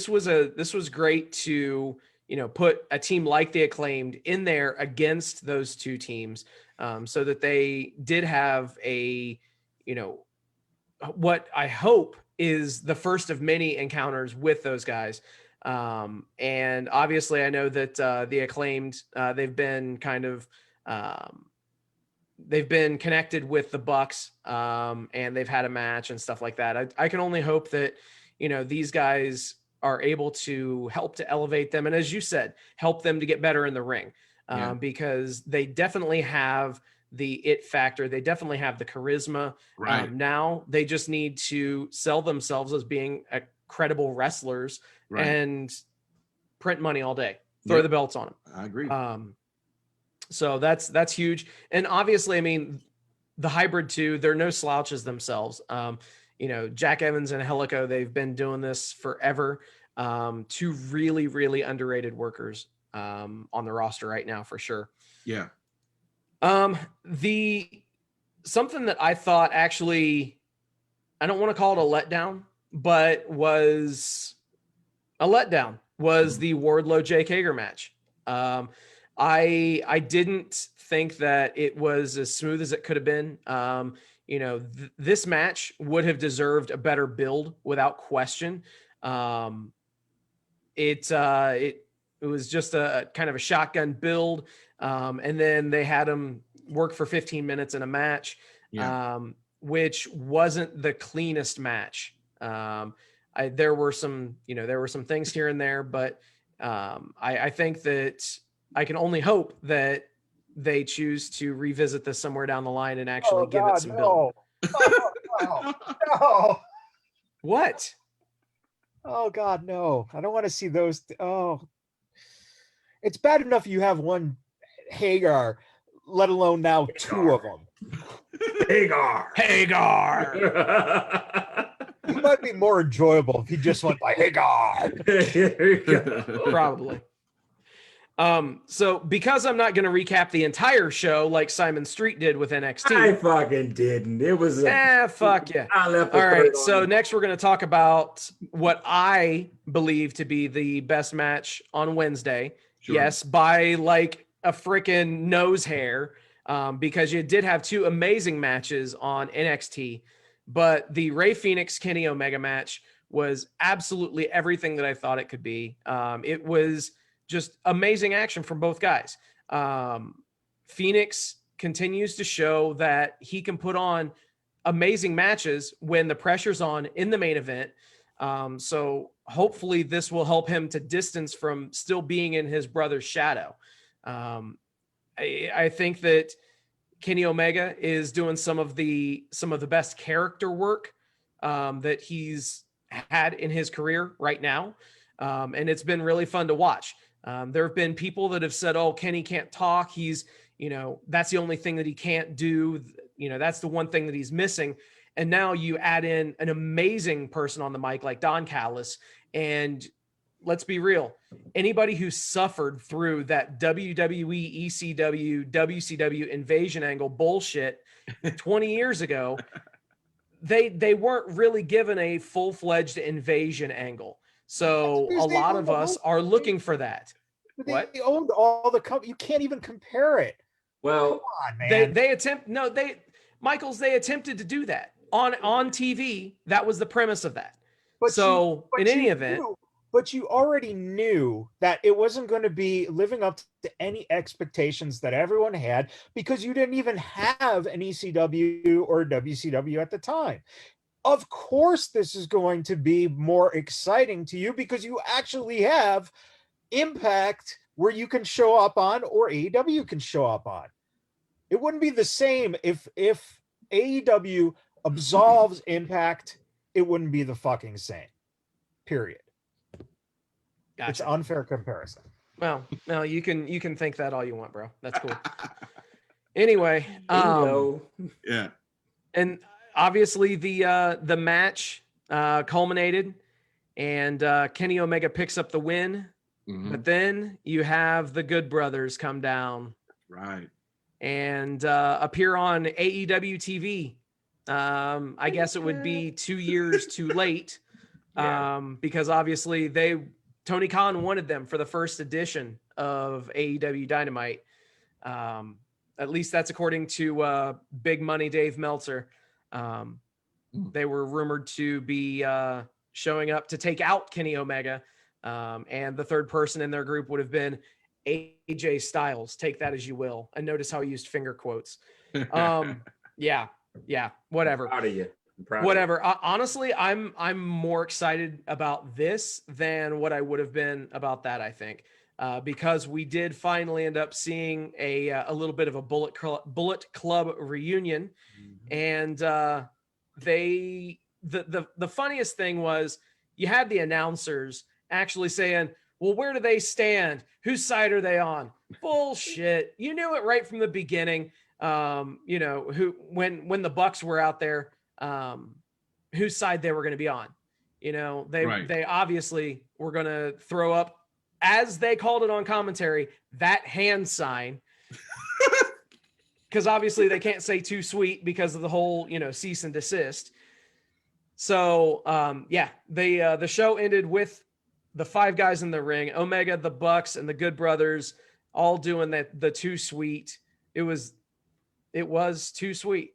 was great to, put a team like the Acclaimed in there against those two teams, so that they did have a, what I hope is the first of many encounters with those guys. And obviously I know that the Acclaimed, they've been kind of, they've been connected with the Bucks, and they've had a match and stuff like that. I can only hope that, these guys are able to help to elevate them. And as you said, help them to get better in the ring, because they definitely have the it factor. They definitely have the charisma. Right. Now they just need to sell themselves as being credible wrestlers and print money all day, throw the belts on them. I agree. So that's huge. And obviously, I mean, the Hybrid 2, they're no slouches themselves. Jack Evans and Helico, they've been doing this forever. Two really, really underrated workers on the roster right now, for sure. Yeah. Something that I thought actually, I don't want to call it a letdown, but was a letdown was the Wardlow Jake Hager match. I didn't think that it was as smooth as it could have been. This match would have deserved a better build without question. It was just a kind of a shotgun build. And then they had him work for 15 minutes in a match, which wasn't the cleanest match. There were some things here and there, but I think that I can only hope that they choose to revisit this somewhere down the line and actually give it some build. No. What? Oh God, no. I don't want to see those. It's bad enough you have one Hagar, let alone now two of them. Hagar. It might be more enjoyable if he just went by Hagar. Probably. So because I'm not going to recap the entire show like Simon Street did with NXT. I fucking didn't. It was fuck yeah. All right. So next we're going to talk about what I believe to be the best match on Wednesday. Sure. Yes, by like a freaking nose hair, because you did have two amazing matches on NXT, but the Rey Fenix Kenny Omega match was absolutely everything that I thought it could be. It was just amazing action from both guys. Phoenix continues to show that he can put on amazing matches when the pressure's on in the main event. So hopefully this will help him to distance from still being in his brother's shadow. I think that Kenny Omega is doing some of the best character work that he's had in his career right now. And it's been really fun to watch. There have been people that have said, oh, Kenny can't talk. He's, that's the only thing that he can't do. That's the one thing that he's missing. And now you add in an amazing person on the mic like Don Callis. And let's be real. Anybody who suffered through that WWE, ECW, WCW invasion angle bullshit 20 years ago, they weren't really given a full-fledged invasion angle. So a lot of us are looking for that. What? They owned all the company. You can't even compare it. Well, come on, man. they attempted to do that on TV. That was the premise of that. But in any event, but you already knew that it wasn't going to be living up to any expectations that everyone had, because you didn't even have an ECW or WCW at the time. Of course, this is going to be more exciting to you because you actually have Impact where you can show up on, or AEW can show up on. It wouldn't be the same if AEW absolves Impact. It wouldn't be the fucking same. Period. Gotcha. It's unfair comparison. Well, no, you can think that all you want, bro. That's cool. Anyway, yeah. And obviously the match culminated, and Kenny Omega picks up the win. Mm-hmm. But then you have the Good Brothers come down, right, and appear on AEW TV. I guess it would be 2 years too late, because obviously Tony Khan wanted them for the first edition of AEW Dynamite. At least that's according to Big Money Dave Meltzer. They were rumored to be showing up to take out Kenny Omega. And the third person in their group would have been AJ Styles. Take that as you will. And notice how he used finger quotes. Yeah, whatever. Proud of you. Whatever. Honestly, I'm more excited about this than what I would have been about that, I think. Because we did finally end up seeing a little bit of a Bullet Club reunion. And the funniest thing was you had the announcers actually saying, well, where do they stand? Whose side are they on? Bullshit. You knew it right from the beginning. When the Bucks were out there, whose side they were going to be on. They obviously were going to throw up, as they called it on commentary, that hand sign. Because obviously they can't say too sweet because of the whole, cease and desist. So, the show ended with the five guys in the ring, Omega, the Bucks, and the Good Brothers, all doing the too sweet. It was too sweet.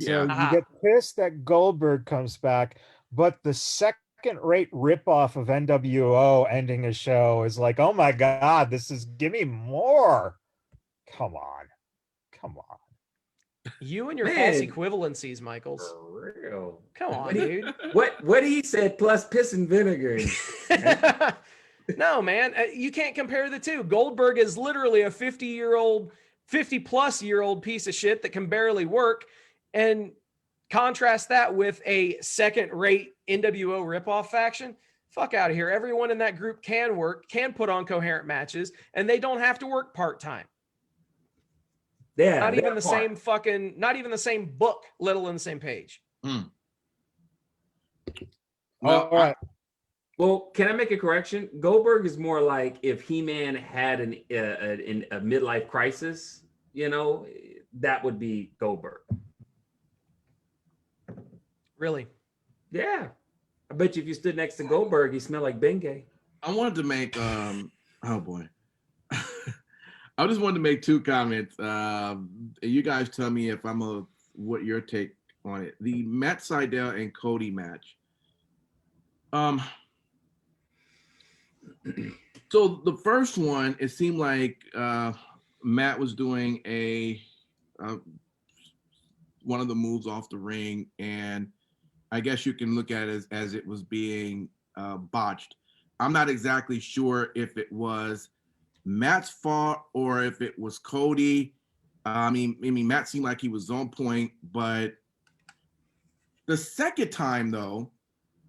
So you get pissed that Goldberg comes back, but the second-rate ripoff of NWO ending a show is like, oh my God, give me more. Come on. You and your false equivalencies, Michaels. For real. Come on, dude. What he said plus piss and vinegar. No, man, you can't compare the two. Goldberg is literally a 50-plus-year-old piece of shit that can barely work, and contrast that with a second-rate NWO ripoff faction. Fuck out of here. Everyone in that group can work, can put on coherent matches, and they don't have to work part-time. Yeah, not even the same book, let alone the same page. Well, all right. Well, can I make a correction? Goldberg is more like if He-Man had a midlife crisis, that would be Goldberg. Really? Yeah. I bet you if you stood next to Goldberg, he smelled like Bengay. I wanted to make, oh boy. I just wanted to make two comments. You guys tell me if what your take on it. The Matt Sydal and Cody match. So the first one, it seemed like Matt was doing one of the moves off the ring, and I guess you can look at it as it was being botched. I'm not exactly sure if it was Matt's fault or if it was Cody. I mean, Matt seemed like he was on point, but the second time though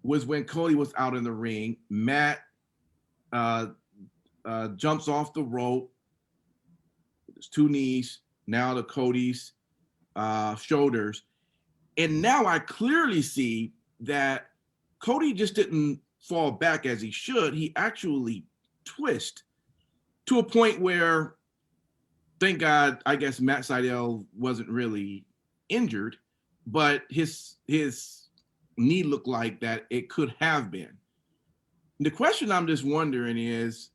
was when Cody was out in the ring. Matt jumps off the rope with his two knees, now to Cody's shoulders. And now I clearly see that Cody just didn't fall back as he should. He actually twisted to a point where, thank God, I guess Matt Sydal wasn't really injured, but his knee looked like that it could have been. The question I'm just wondering is,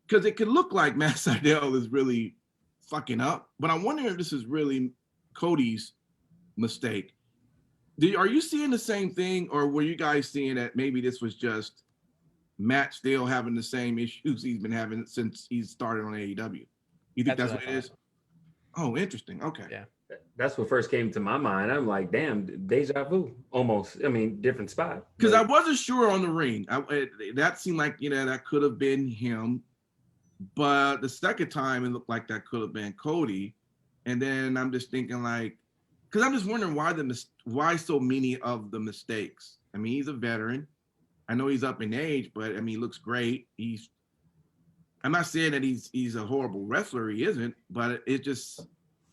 because it could look like Matt Sydal is really fucking up, but I'm wondering if this is really Cody's mistake. Are you seeing the same thing, or were you guys seeing that maybe this was just Matt still having the same issues he's been having since he started on AEW? You think that's what it is? Oh, interesting. Okay. Yeah. That's what first came to my mind. I'm like, damn, deja vu, almost. I mean, different spot. Because I wasn't sure on the ring. That seemed like, that could have been him. But the second time, it looked like that could have been Cody. And then I'm just thinking like, because I'm just wondering why so many of the mistakes. I mean, he's a veteran. I know he's up in age, but I mean, he looks great. I'm not saying that he's a horrible wrestler. He isn't, but it's just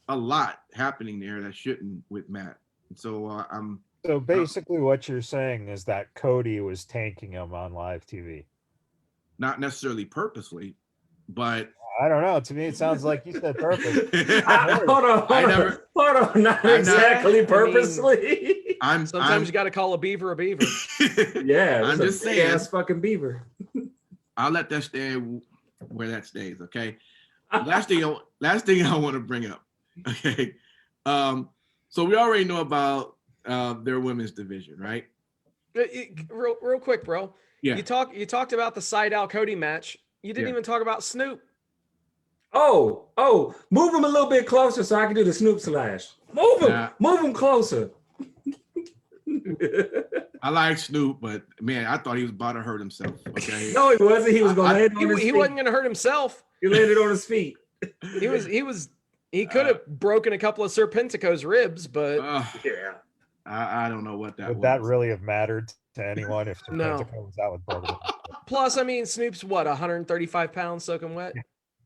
a lot happening there that shouldn't with Matt. And so So basically, what you're saying is that Cody was tanking him on live TV. Not necessarily purposely, but I don't know. To me, it sounds like you said purpose. Hold on. Not exactly purposely. Sometimes you got to call a beaver a beaver. Yeah, I'm just saying. Ass fucking beaver. I'll let that stay where that stays. Okay. Last thing I want to bring up. Okay. So we already know about their women's division, right? Real quick, bro. Yeah. You talked about the Sydal Cody match. You didn't even talk about Snoop. Oh, move him a little bit closer so I can do the Snoop slash. Move him closer. I like Snoop, but man, I thought he was about to hurt himself. Okay. No, he wasn't. He was going to land on his feet. He wasn't going to hurt himself. He landed on his feet. He could have broken a couple of Serpentico's ribs, but yeah. I don't know what that Would was. that really have mattered to anyone if No. Serpentico was out with broken? Plus, I mean, Snoop's what, 135 pounds soaking wet?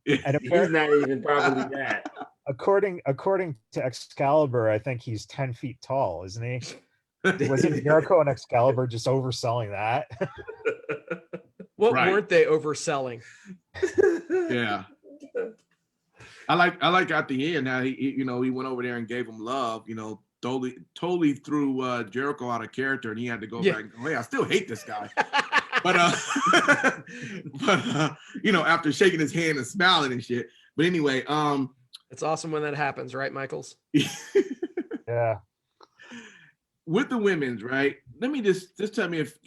And He's not even probably that. according to Excalibur, I think he's 10 feet tall, isn't he? Wasn't Jericho and Excalibur just overselling that? What Right. weren't they overselling? Yeah. I like at the end now he went over there and gave him love, totally threw Jericho out of character, and he had to go back and go, hey, I still hate this guy. but after shaking his hand and smiling and shit. But anyway, It's awesome when that happens, right, Michaels? Yeah. With the women's, right? Let me just tell me if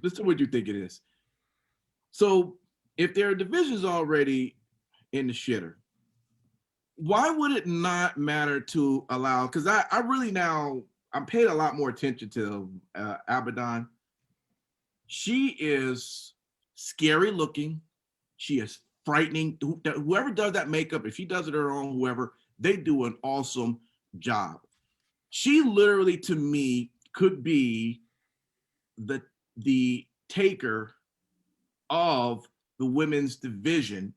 this is what you think it is. So if there are divisions already in the shitter, why would it not matter to allow? Because I really now I'm paying a lot more attention to Abaddon. She is scary looking. She is frightening. Whoever does that makeup, if she does it her own, whoever, they do an awesome job. She literally, to me, could be the taker of the women's division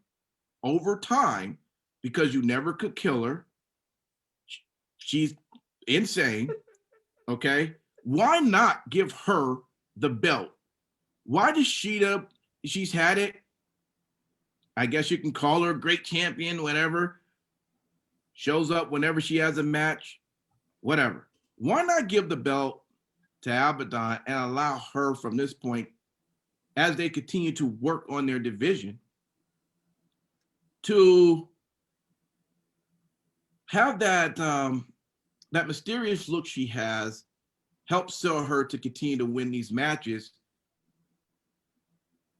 over time, because you never could kill her. She's insane. Okay. Why not give her the belt? Why does she's had it? I guess you can call her a great champion, whatever. Shows up whenever she has a match, whatever. Why not give the belt to Abaddon and allow her from this point, as they continue to work on their division, to have that mysterious look she has, help sell her to continue to win these matches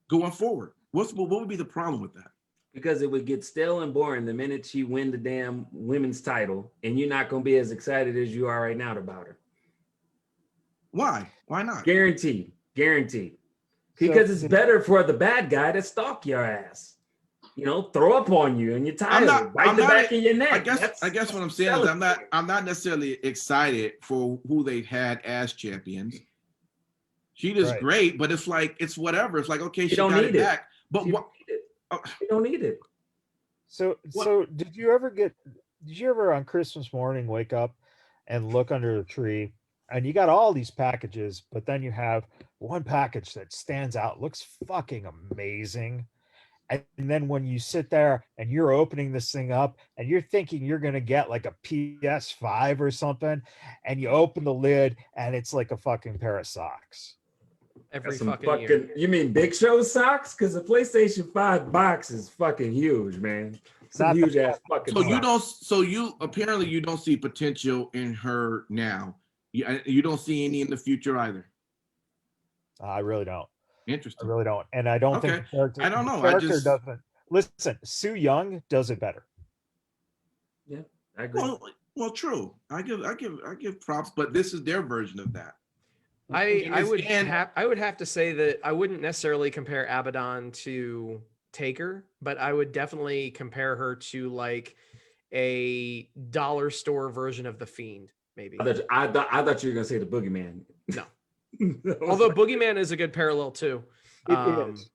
going forward? What would be the problem with that? Because it would get stale and boring the minute she win the damn women's title, and you're not going to be as excited as you are right now about her. Why? Why not? Guaranteed. Because it's better for the bad guy to stalk your ass. You know, throw up on you and you're tired. Bite the back of your neck. I guess what I'm saying is I'm not necessarily excited for who they've had as champions. She does great, but it's like it's whatever. It's like, okay, she got it back. But what you don't need it. So did you ever on Christmas morning wake up and look under the tree and you got all these packages, but then you have one package that stands out, looks fucking amazing. And then when you sit there and you're opening this thing up and you're thinking you're going to get like a PS5 or something, and you open the lid and it's like a fucking pair of socks. Every fucking year. You mean Big Show socks? Because the PlayStation 5 box is fucking huge, man. It's a huge ass fucking socks. You apparently you don't see potential in her now. You don't see any in the future either. I really don't. Interesting. I really don't. And I don't think the character, I don't know. doesn't. Listen, Su Yung does it better. Yeah, I agree. Well, true. I give props, but this is their version of that. I would have to say that I wouldn't necessarily compare Abaddon to Taker, but I would definitely compare her to like a dollar store version of the Fiend, maybe. I thought you were gonna say the Boogeyman. No. Although Boogeyman is a good parallel too. It is.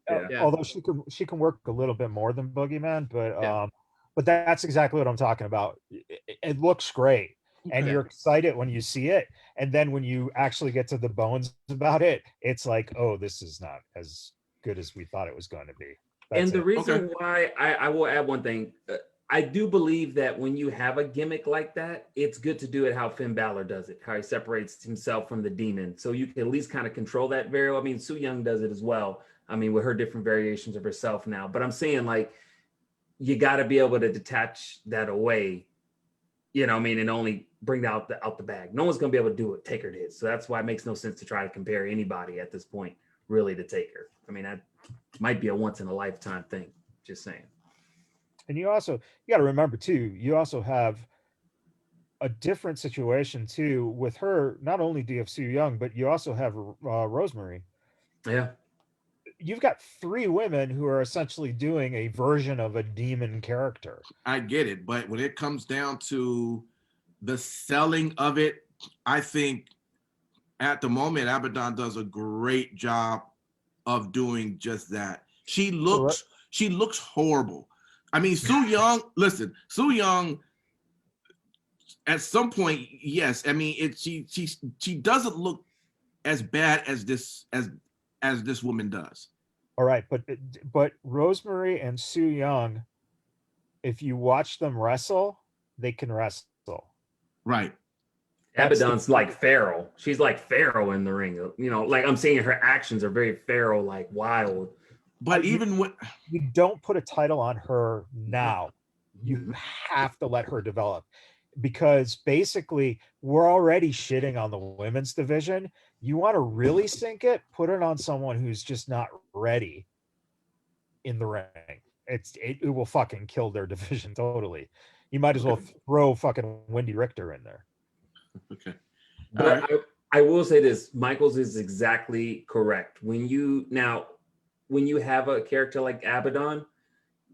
Yeah. Although she can work a little bit more than Boogeyman, but that's exactly what I'm talking about. It looks great. And you're excited when you see it, and then when you actually get to the bones about it, it's like, oh, this is not as good as we thought it was going to be. And the reason why I will add one thing, I do believe that when you have a gimmick like that, it's good to do it how Finn Balor does it, how he separates himself from the demon, so you can at least kind of control that variable. I mean, Su Yung does it as well. I mean, with her different variations of herself now, but I'm saying like you got to be able to detach that away. You know what I mean? And only bring out the bag. No one's going to be able to do what Taker did. So that's why it makes no sense to try to compare anybody at this point, really, to Taker. I mean, that might be a once in a lifetime thing. Just saying. And you got to remember too, you also have a different situation too with her. Not only do you have Su Yung, but you also have Rosemary. Yeah. You've got 3 women who are essentially doing a version of a demon character. I get it, but when it comes down to the selling of it, I think at the moment Abaddon does a great job of doing just that. She looks horrible. I mean, Su Yung at some point, yes. I mean, she doesn't look as bad as this woman does. All right, but Rosemary and Su Yung, if you watch them wrestle, they can wrestle. Right. Abaddon's like Pharaoh. She's like Pharaoh in the ring. You know, like I'm saying, her actions are very Pharaoh, like wild. But even when you don't put a title on her now, you have to let her develop, because basically we're already shitting on the women's division. You want to really sink it, put it on someone who's just not ready in the ring. It will fucking kill their division totally. You might as well throw fucking Wendy Richter in there. Okay. But I will say this, Michaels is exactly correct. When you have a character like Abaddon,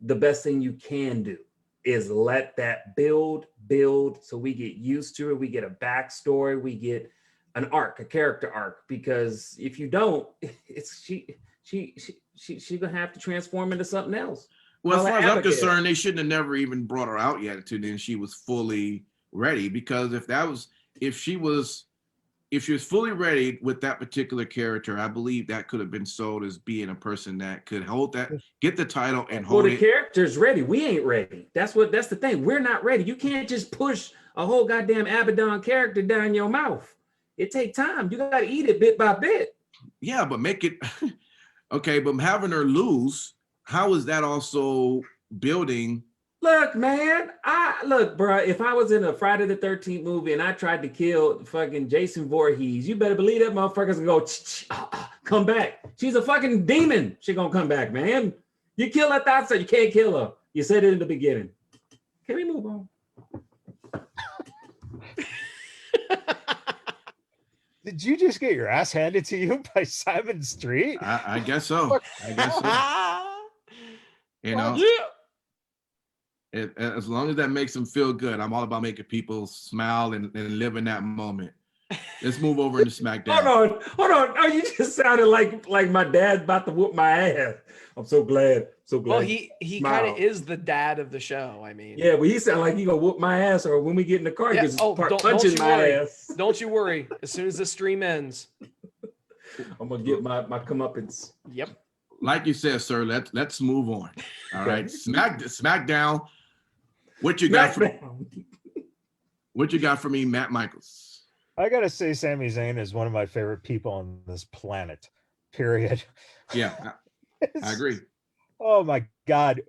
the best thing you can do is let that build so we get used to it. We get a backstory, we get an arc, a character arc, because if you don't, it's she's gonna have to transform into something else. Well, as far as I'm concerned, they shouldn't have never even brought her out yet to then she was fully ready, because if she was fully ready with that particular character, I believe that could have been sold as being a person that could hold that, get the title and hold it. Well, the character's ready. We ain't ready. That's the thing. We're not ready. You can't just push a whole goddamn Abaddon character down your mouth. It takes time. You got to eat it bit by bit. Yeah, but make it okay. But having her lose, how is that also building? Look, man, bro, if I was in a Friday the 13th movie and I tried to kill fucking Jason Voorhees, you better believe that motherfucker's gonna go, come back. She's a fucking demon. She gonna come back, man. You kill her thoughts, so you can't kill her. You said it in the beginning. Can we move on? Did you just get your ass handed to you by Simon Street? I guess so. I guess so. You know, as long as that makes them feel good, I'm all about making people smile and live in that moment. Let's move over into SmackDown. Hold on. Oh, you just sounded like my dad about to whoop my ass. I'm so glad. Well, he kind of is the dad of the show. I mean, yeah, but he sound like he gonna whoop my ass, or when we get in the car, yeah. he's punching my ass. Don't you worry. As soon as the stream ends, I'm gonna get my comeuppance. Yep. Like you said, sir, let's move on. All right, SmackDown. What you got for me, Matt Michaels? I gotta say, Sami Zayn is one of my favorite people on this planet. Period. Yeah, I agree. Oh my God.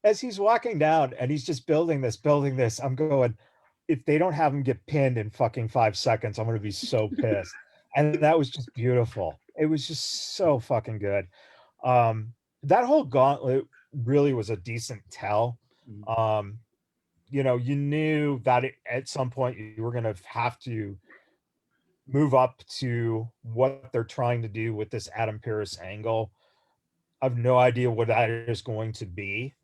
As he's walking down and he's just building this, I'm going, if they don't have him get pinned in fucking 5 seconds, I'm going to be so pissed. And that was just beautiful. It was just so fucking good. That whole gauntlet really was a decent tell. You know, you knew that at some point you were going to have to move up to what they're trying to do with this Adam Pearce angle. I have no idea what that is going to be.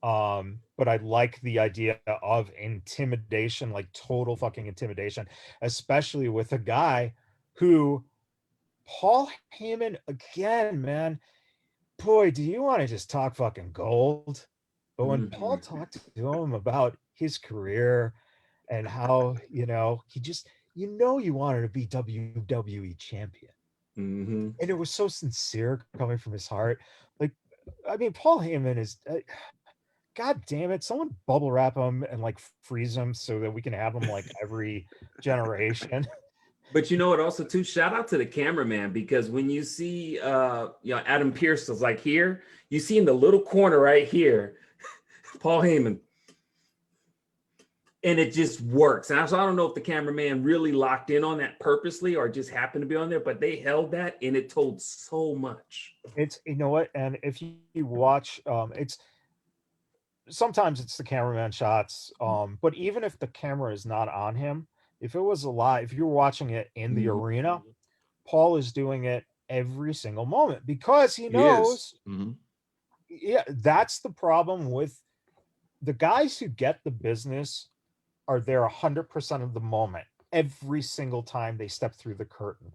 But I like the idea of intimidation, like total fucking intimidation, especially with a guy who, Paul Heyman, again, man, boy, do you want to just talk fucking gold? But when Paul talked to him about his career and how, you know, he just, you wanted to be WWE champion. And it was so sincere coming from his heart. Like, I mean, Paul Heyman is, God damn it, someone bubble wrap him and like freeze him so that we can have him like every generation. But you know what? Also, too, shout out to the cameraman, because when you see, you know, Adam Pearce is like here, you see in the little corner right here, Paul Heyman, and it just works. And so I don't know if the cameraman really locked in on that purposely or just happened to be on there, but they held that and it told so much. It's, you know what? And if you watch, it's sometimes it's the cameraman shots, but even if the camera is not on him, if it was alive, if you're watching it in the arena, Paul is doing it every single moment because he knows. Yeah, that's the problem with the guys who get the business are there 100% of the moment, every single time they step through the curtain.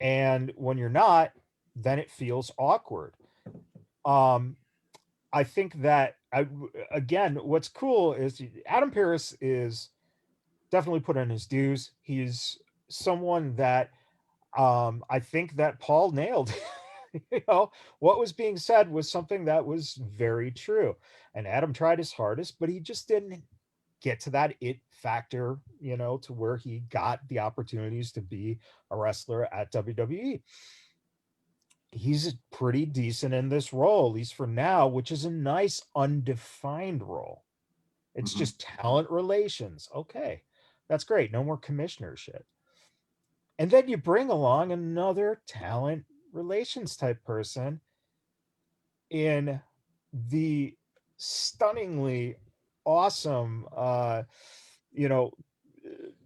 And when you're not, then it feels awkward. I think that, again, what's cool is Adam Pearce is definitely put in his dues. He's someone that I think that Paul nailed. You know, what was being said was something that was very true. And Adam tried his hardest, but he just didn't get to that it factor, you know, to where he got the opportunities to be a wrestler at WWE. He's pretty decent in this role, at least for now, which is a nice undefined role. It's just talent relations. Okay, that's great. No more commissioner shit. And then you bring along another talent relations type person in the stunningly awesome, you know,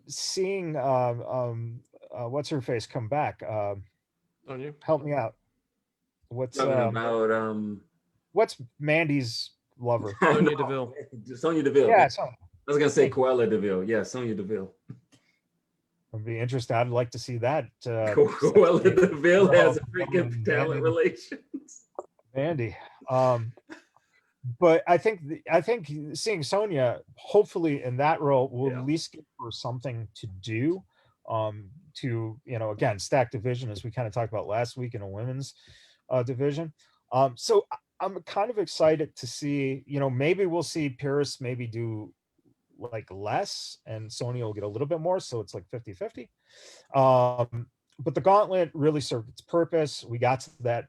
seeing what's her face come back. Help me out. What's about what's Mandy's lover? Sonya Deville. Sonya Deville. Yeah, I was gonna say Cruella Deville. Yeah, Sonya Deville. I'd be interested. I'd like to see that. Cruella Deville has a freaking talent relations. Mandy. But I think seeing Sonya hopefully in that role will at least give her something to do. To, you know, again, stack division, as we kind of talked about last week, in a women's division. So I'm kind of excited to see, you know, maybe we'll see Pearce maybe do like less and Sonya will get a little bit more. So it's like 50-50. But the gauntlet really served its purpose. We got to that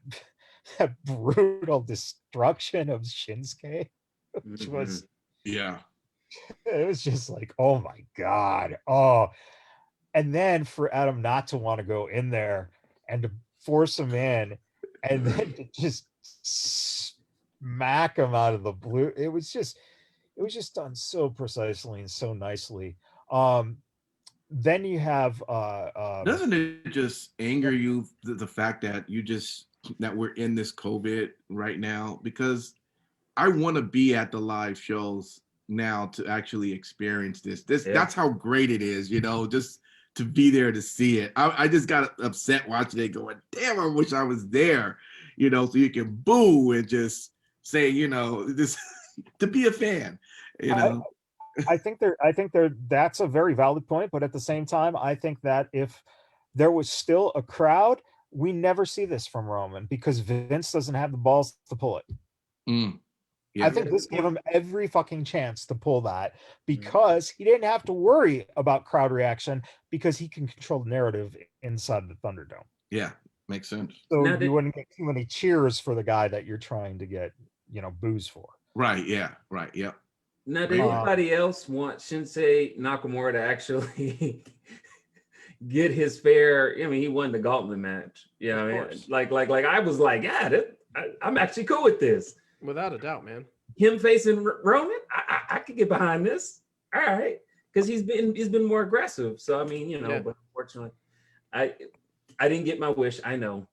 brutal destruction of Shinsuke, which was, it was just like, oh my God. Oh, and then for Adam not to want to go in there and to force him in and then to just smack him out of the blue. It was just done so precisely and so nicely. then you have Doesn't it just anger you the fact that that we're in this COVID right now? Because I want to be at the live shows now to actually experience this. That's how great it is, just to be there to see it. I just got upset watching it going, damn, I wish I was there, so you can boo and just say, this to be a fan, I think that's a very valid point, but at the same time, I think that if there was still a crowd, we never see this from Roman because Vince doesn't have the balls to pull it. Yeah. I think this gave him every fucking chance to pull that because he didn't have to worry about crowd reaction because he can control the narrative inside the Thunderdome. Yeah, makes sense. So you wouldn't get too many cheers for the guy that you're trying to get, boos for. Right. Yeah. Right. Yep. Now, did anybody else want Shinsuke Nakamura to actually get his fair? I mean, he won the gauntlet match. Like I was like, yeah, I'm actually cool with this. Without a doubt, man. Him facing Roman, I could get behind this. All right, because he's been more aggressive. So I mean, but unfortunately, I didn't get my wish. I know.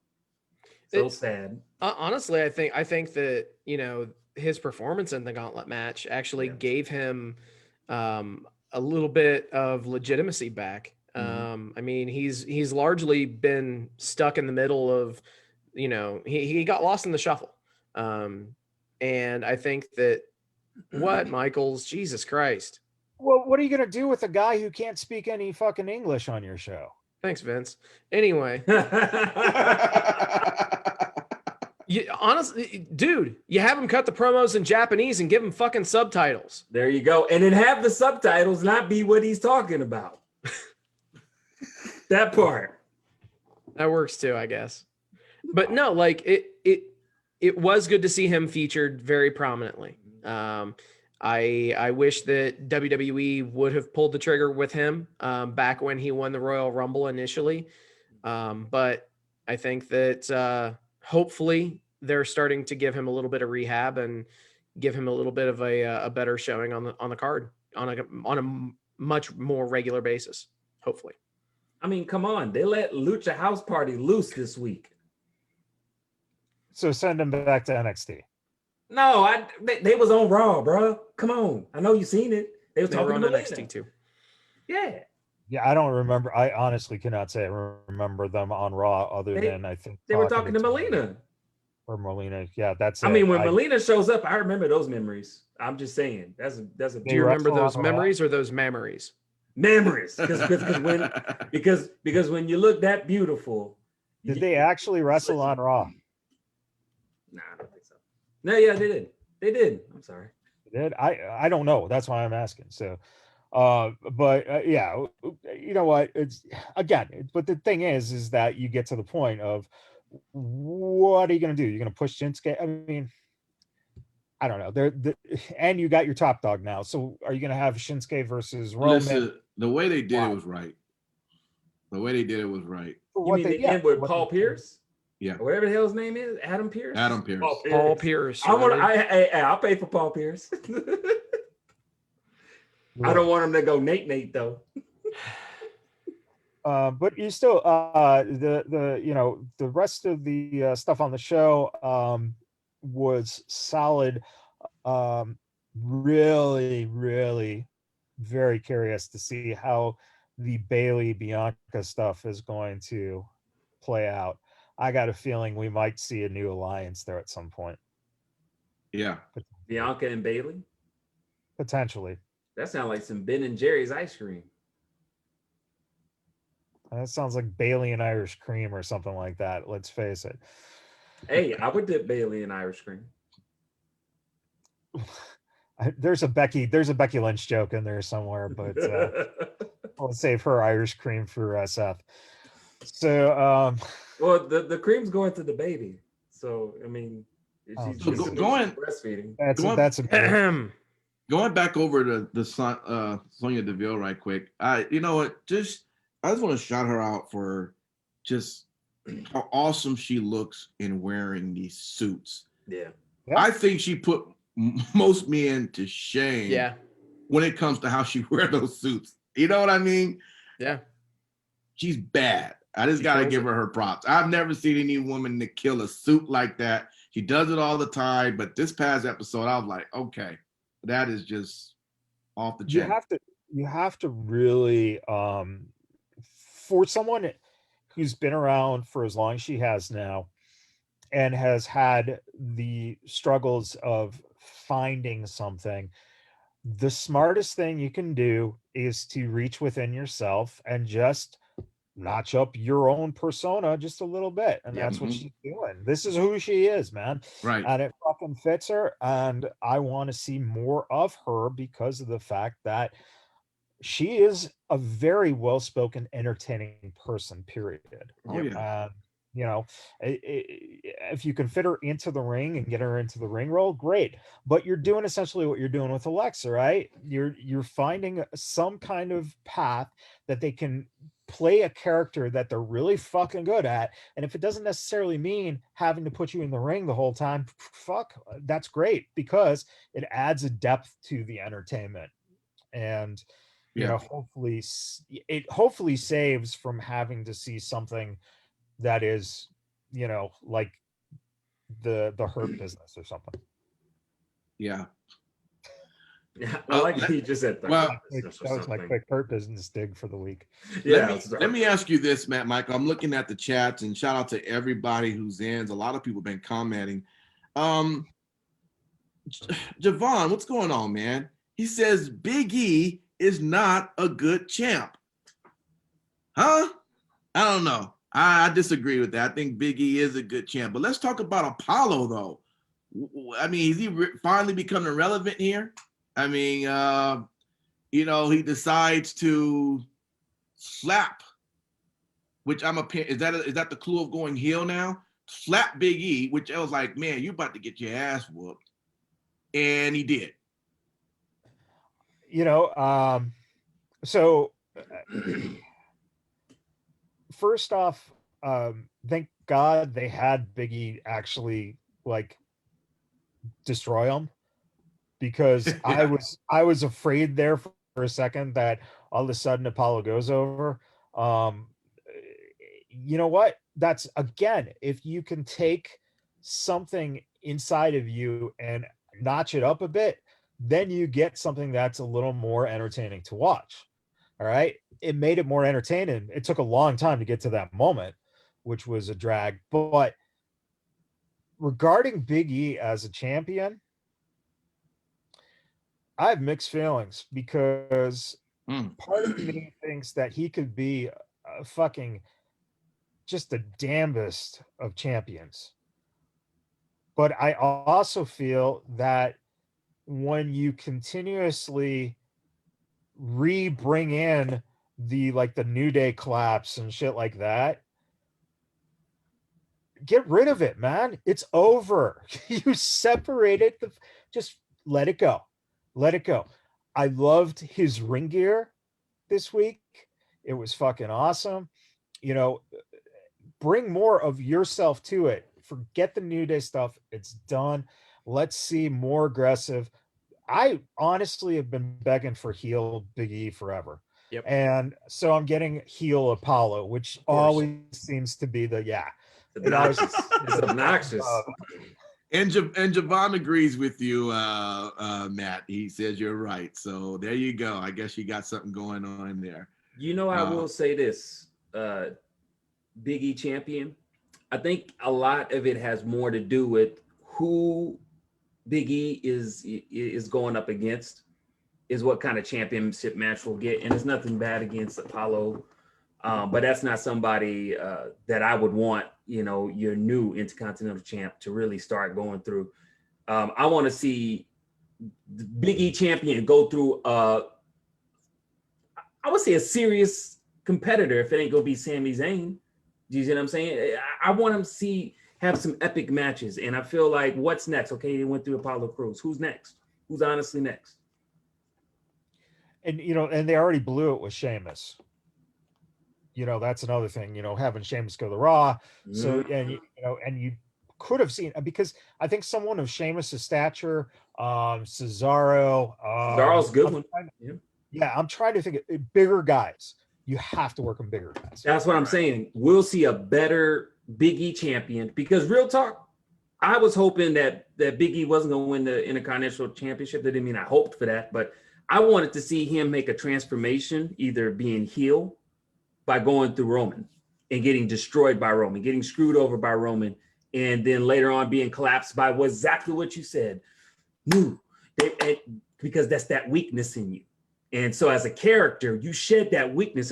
So sad. Honestly, I think that his performance in the gauntlet match actually gave him a little bit of legitimacy back. I mean, he's largely been stuck in the middle of, he got lost in the shuffle. And I think that Michaels, Jesus Christ. Well, what are you going to do with a guy who can't speak any fucking English on your show? Thanks, Vince. Anyway. Honestly, dude, you have him cut the promos in Japanese and give him fucking subtitles. There you go. And then have the subtitles not be what he's talking about. That part. That works too, I guess. But no, like it was good to see him featured very prominently. I wish that WWE would have pulled the trigger with him back when he won the Royal Rumble initially. But I think that hopefully they're starting to give him a little bit of rehab and give him a little bit of a better showing on the card on a much more regular basis. Hopefully. I mean, come on. They let Lucha House Party loose this week. So send him back to NXT. No, they was on Raw, bro. Come on. I know you seen it. They were talking on to NXT too. Yeah. Yeah, I don't remember. I honestly cannot say I remember them on Raw other than I think they were talking to Melina. Or Melina. Yeah, that's I mean, when Melina shows up, I remember those memories. I'm just saying. That's a Do you remember those memories or those memories? Memories. Because when you look that beautiful. Did they actually wrestle on Raw? Nah, I don't think so. No, yeah, they did. I'm sorry. They did? I don't know. That's why I'm asking. So, yeah, you know what? It's again, but the thing is that you get to the point of what are you going to do? You're going to push Shinsuke? I mean, I don't know. And you got your top dog now. So are you going to have Shinsuke versus Roman? Listen, the way they did it was right. The way they did it was right. You mean the end with Paul Pierce? Yeah. Or whatever the hell his name is, Adam Pierce. Paul Pierce. I'll pay for Paul Pierce. I don't want him to go Nate though. But you still the rest of the stuff on the show was solid. Really, really very curious to see how the Bailey Bianca stuff is going to play out. I got a feeling we might see a new alliance there at some point. Yeah. Bianca and Bailey? Potentially. That sounds like some Ben and Jerry's ice cream. That sounds like Bailey and Irish cream or something like that. Let's face it. Hey, I would dip Bailey in Irish cream. There's a Becky Lynch joke in there somewhere, but I'll save her Irish cream for Seth. So, well, the cream's going to the baby. So, I mean, she's going breastfeeding. Going back over to the Sonya Deville right quick. You know what? I just want to shout her out for just how awesome she looks in wearing these suits. Yeah. I think she put most men to shame. Yeah. When it comes to how she wear those suits, you know what I mean? Yeah. She's bad. I just got to give her props. I've never seen any woman to kill a suit like that. She does it all the time. But this past episode, I was like, okay, that is just off the chain. You have to really, for someone who's been around for as long as she has now and has had the struggles of finding something, the smartest thing you can do is to reach within yourself and just notch up your own persona just a little bit. And that's what she's doing. This is who she is, man. Right. And it fucking fits her. And I want to see more of her because of the fact that she is a very well-spoken, entertaining person, period. Oh, yeah. You know, if you can fit her into the ring and get her into the ring role, great. But you're doing essentially what you're doing with Alexa, right? You're finding some kind of path that they can play a character that they're really fucking good at. And if it doesn't necessarily mean having to put you in the ring the whole time, fuck, that's great, because it adds a depth to the entertainment. And you know, hopefully saves from having to see something that is, you know, like the Hurt Business or something. Yeah. Yeah, I like what you just said. That was my quick Hurt Business dig for the week. Yeah. Let me ask you this, Matt, Michael. I'm looking at the chats, and shout out to everybody who's in. A lot of people have been commenting. Javon, what's going on, man? He says Big E is not a good champ. Huh? I don't know. I disagree with that. I think Big E is a good champ. But let's talk about Apollo, though. I mean, is he finally becoming relevant here? I mean, you know, he decides to slap, which is that the clue of going heel now? Slap Big E, which I was like, man, you about to get your ass whooped. And he did. You know, so first off, thank God they had Big E actually like destroy him, because I was afraid there for a second that all of a sudden Apollo goes over. You know what? That's, again, if you can take something inside of you and notch it up a bit, then you get something that's a little more entertaining to watch. All right. It made it more entertaining. It took a long time to get to that moment, which was a drag. But regarding Big E as a champion, I have mixed feelings, because part of me thinks that he could be a fucking just the damnedest of champions. But I also feel that when you continuously bring in the New Day collapse and shit like that, get rid of it, man. It's over. You separated just let it go. Let it go. I loved his ring gear this week. It was fucking awesome. You know, bring more of yourself to it. Forget the New Day stuff. It's done. Let's see more aggressive. I honestly have been begging for heel Big E forever. Yep. And so I'm getting heel Apollo, which always seems to be obnoxious. It's obnoxious. And Javon agrees with you, Matt. He says you're right. So there you go. I guess you got something going on there. You know, I will say this, Big E champion. I think a lot of it has more to do with who Big E is going up against, is what kind of championship match we'll get. And it's nothing bad against Apollo, but that's not somebody that I would want, you know, your new Intercontinental champ to really start going through. I want to see the Big E champion go through, I would say, a serious competitor, if it ain't going to be Sami Zayn. Do you see what I'm saying? I want him to have some epic matches. And I feel like, what's next? Okay, they went through Apollo Crews. Who's next? Who's honestly next? And, you know, and they already blew it with Sheamus. You know, that's another thing, you know, having Sheamus go to Raw. So, and, you know, and you could have seen, because I think someone of Sheamus's stature, Cesaro. Cesaro's a good one. Yeah, I'm trying to think of bigger guys. you have to work on bigger guys. That's what I'm saying. We'll see a better Big E champion, because real talk, I was hoping that Big E wasn't going to win the Intercontinental Championship. That didn't mean I hoped for that, but I wanted to see him make a transformation, either being heel by going through Roman and getting destroyed by Roman, getting screwed over by Roman, and then later on being collapsed by exactly what you said. Because that's that weakness in you. And so as a character, you shed that weakness.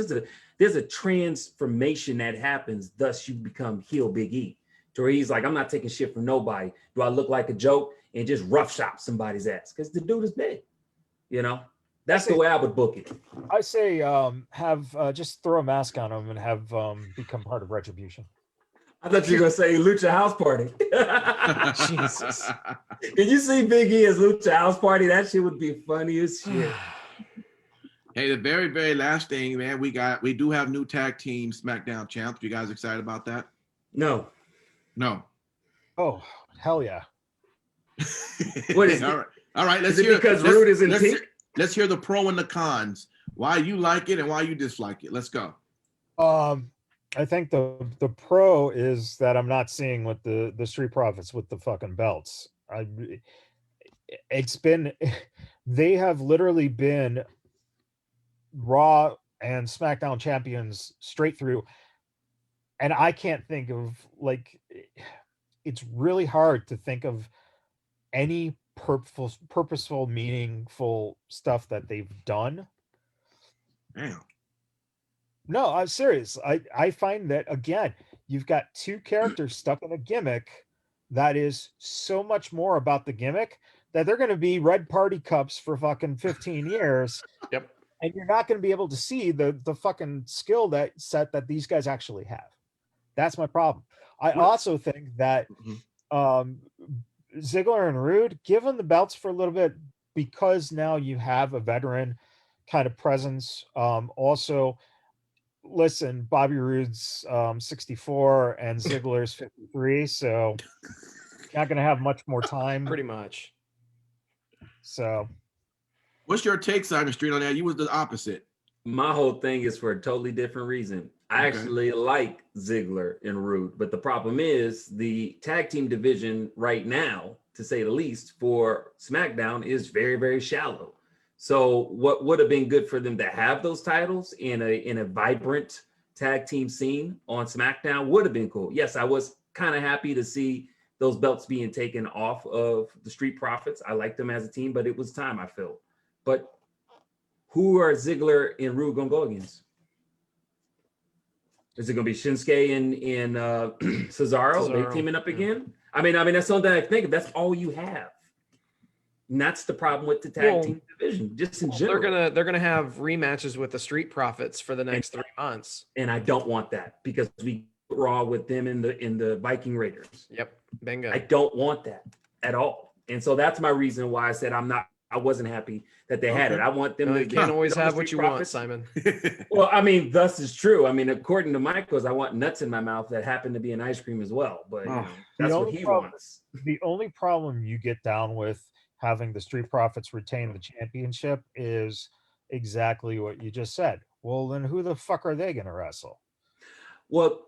There's a transformation that happens. Thus, you become heel Big E. To where he's like, I'm not taking shit from nobody. Do I look like a joke? And just roughshod somebody's ass. Because the dude is big. You know? That's the way I would book it. I say have just throw a mask on him and have become part of Retribution. I thought you were going to say Lucha House Party. Jesus. Can you see Big E as Lucha House Party? That shit would be funny as shit. Hey, the very, very last thing, man, we do have new tag team SmackDown champs. You guys excited about that? No. Oh, hell yeah. What is all right. Let's hear, because Rude is in pink? Let's hear the pro and the cons. Why you like it and why you dislike it. Let's go. I think the pro is that I'm not seeing with the Street Profits with the fucking belts. They have literally been Raw and SmackDown champions straight through, and I can't think of, like, it's really hard to think of any purposeful, meaningful stuff that they've done. Damn. No, I'm serious. I find that, again, you've got two characters stuck in a gimmick that is so much more about the gimmick that they're going to be red party cups for fucking 15 years. Yep. And you're not going to be able to see the fucking skill set that these guys actually have. That's my problem. I also think that Ziggler and Rude, give them the belts for a little bit, because now you have a veteran kind of presence. Also, listen, Bobby Roode's 64 and Ziggler's 53, so not going to have much more time. Pretty much. So, what's your take, Simon Street, on that? You was the opposite. My whole thing is for a totally different reason. I actually like Ziggler and Rude, but the problem is the tag team division right now, to say the least, for SmackDown is very, very shallow. So what would have been good for them to have those titles in a vibrant tag team scene on SmackDown would have been cool. Yes, I was kind of happy to see those belts being taken off of the Street Profits. I liked them as a team, but it was time, I felt. But who are Ziggler and Rude going to go against? Is it going to be Shinsuke and Cesaro? They teaming up again? I mean, that's something I think of. That's all you have. And that's the problem with the tag team division, just in general. They're gonna have rematches with the Street Profits for the next 3 months. And I don't want that, because we Raw with them in the Viking Raiders. Yep. Bingo. I don't want that at all. And so that's my reason why I said I wasn't happy that they had it. I want them to. You can't always have what you want, Simon. Well, I mean, thus is true. I mean, according to Michaels, I want nuts in my mouth that happen to be an ice cream as well. But that's what he wants. The only problem you get down with having the Street Profits retain the championship is exactly what you just said. Well, then who the fuck are they going to wrestle? Well,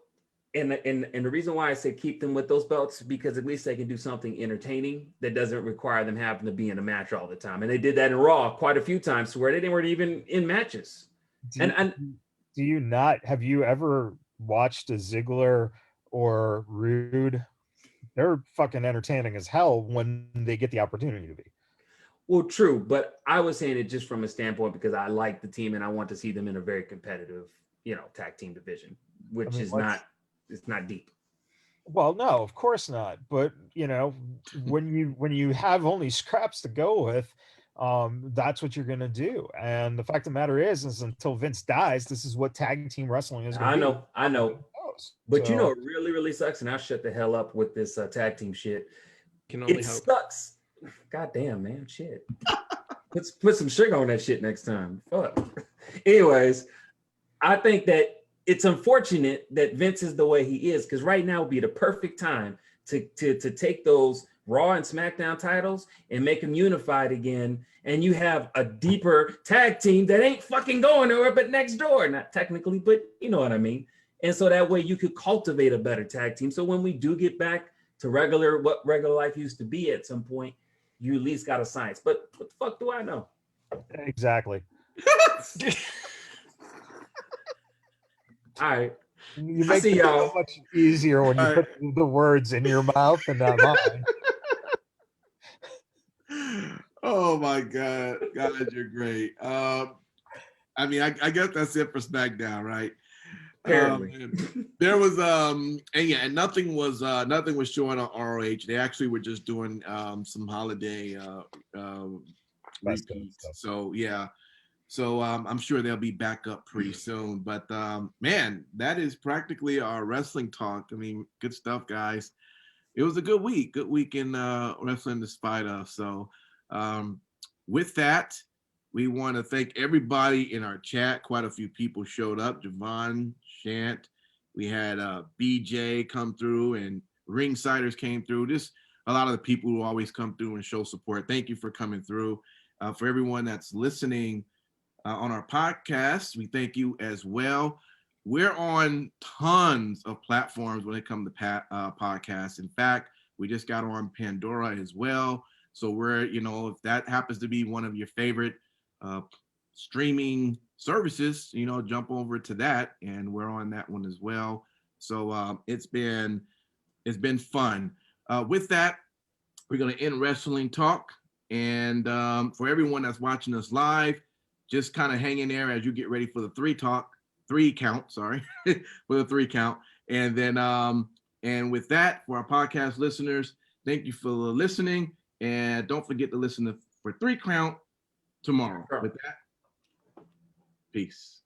and the reason why I say keep them with those belts, because at least they can do something entertaining that doesn't require them having to be in a match all the time. And they did that in Raw quite a few times where they weren't even in matches. Do you not, have you ever watched a Ziggler or Rude? They're fucking entertaining as hell when they get the opportunity to be. Well, true, but I was saying it just from a standpoint because I like the team and I want to see them in a very competitive, tag team division, which it's not deep. Well, no, of course not. But when you have only scraps to go with, that's what you're gonna do. And the fact of the matter is until Vince dies, this is what tag team wrestling is gonna be. I know. But it really, really sucks, and I'll shut the hell up with this tag team shit. It sucks. God damn, man, shit. Put some sugar on that shit next time. Fuck. Anyways, I think that it's unfortunate that Vince is the way he is, because right now would be the perfect time to take those Raw and SmackDown titles and make them unified again. And you have a deeper tag team that ain't fucking going nowhere but next door. Not technically, but you know what I mean. And so that way you could cultivate a better tag team. So when we do get back to what regular life used to be at some point, you at least got a science. But what the fuck do I know? Exactly. All right. You I make see it y'all. so much easier when you All put the words in your mouth and not mine. Oh my God, guys, you're great. I mean, I guess that's it for SmackDown, right? Apparently. There was and nothing was showing on ROH. They actually were just doing some holiday repeats. Stuff. So yeah. So I'm sure they'll be back up pretty soon. But man, that is practically our wrestling talk. I mean, good stuff, guys. It was a good week in wrestling despite us. So with that, we want to thank everybody in our chat. Quite a few people showed up. Javon, Shant, we had BJ come through, and Ringsiders came through. Just a lot of the people who always come through and show support. Thank you for coming through. For everyone that's listening on our podcast, we thank you as well. We're on tons of platforms when it comes to podcasts. In fact, we just got on Pandora as well. So we're, if that happens to be one of your favorite streaming services, jump over to that, and we're on that one as well. So it's been fun. With that, we're going to end wrestling talk. And for everyone that's watching us live, just kind of hang in there as you get ready for the three count, for the 3 count. And then, and with that, for our podcast listeners, thank you for listening. And don't forget to listen for 3 count tomorrow. With that, peace.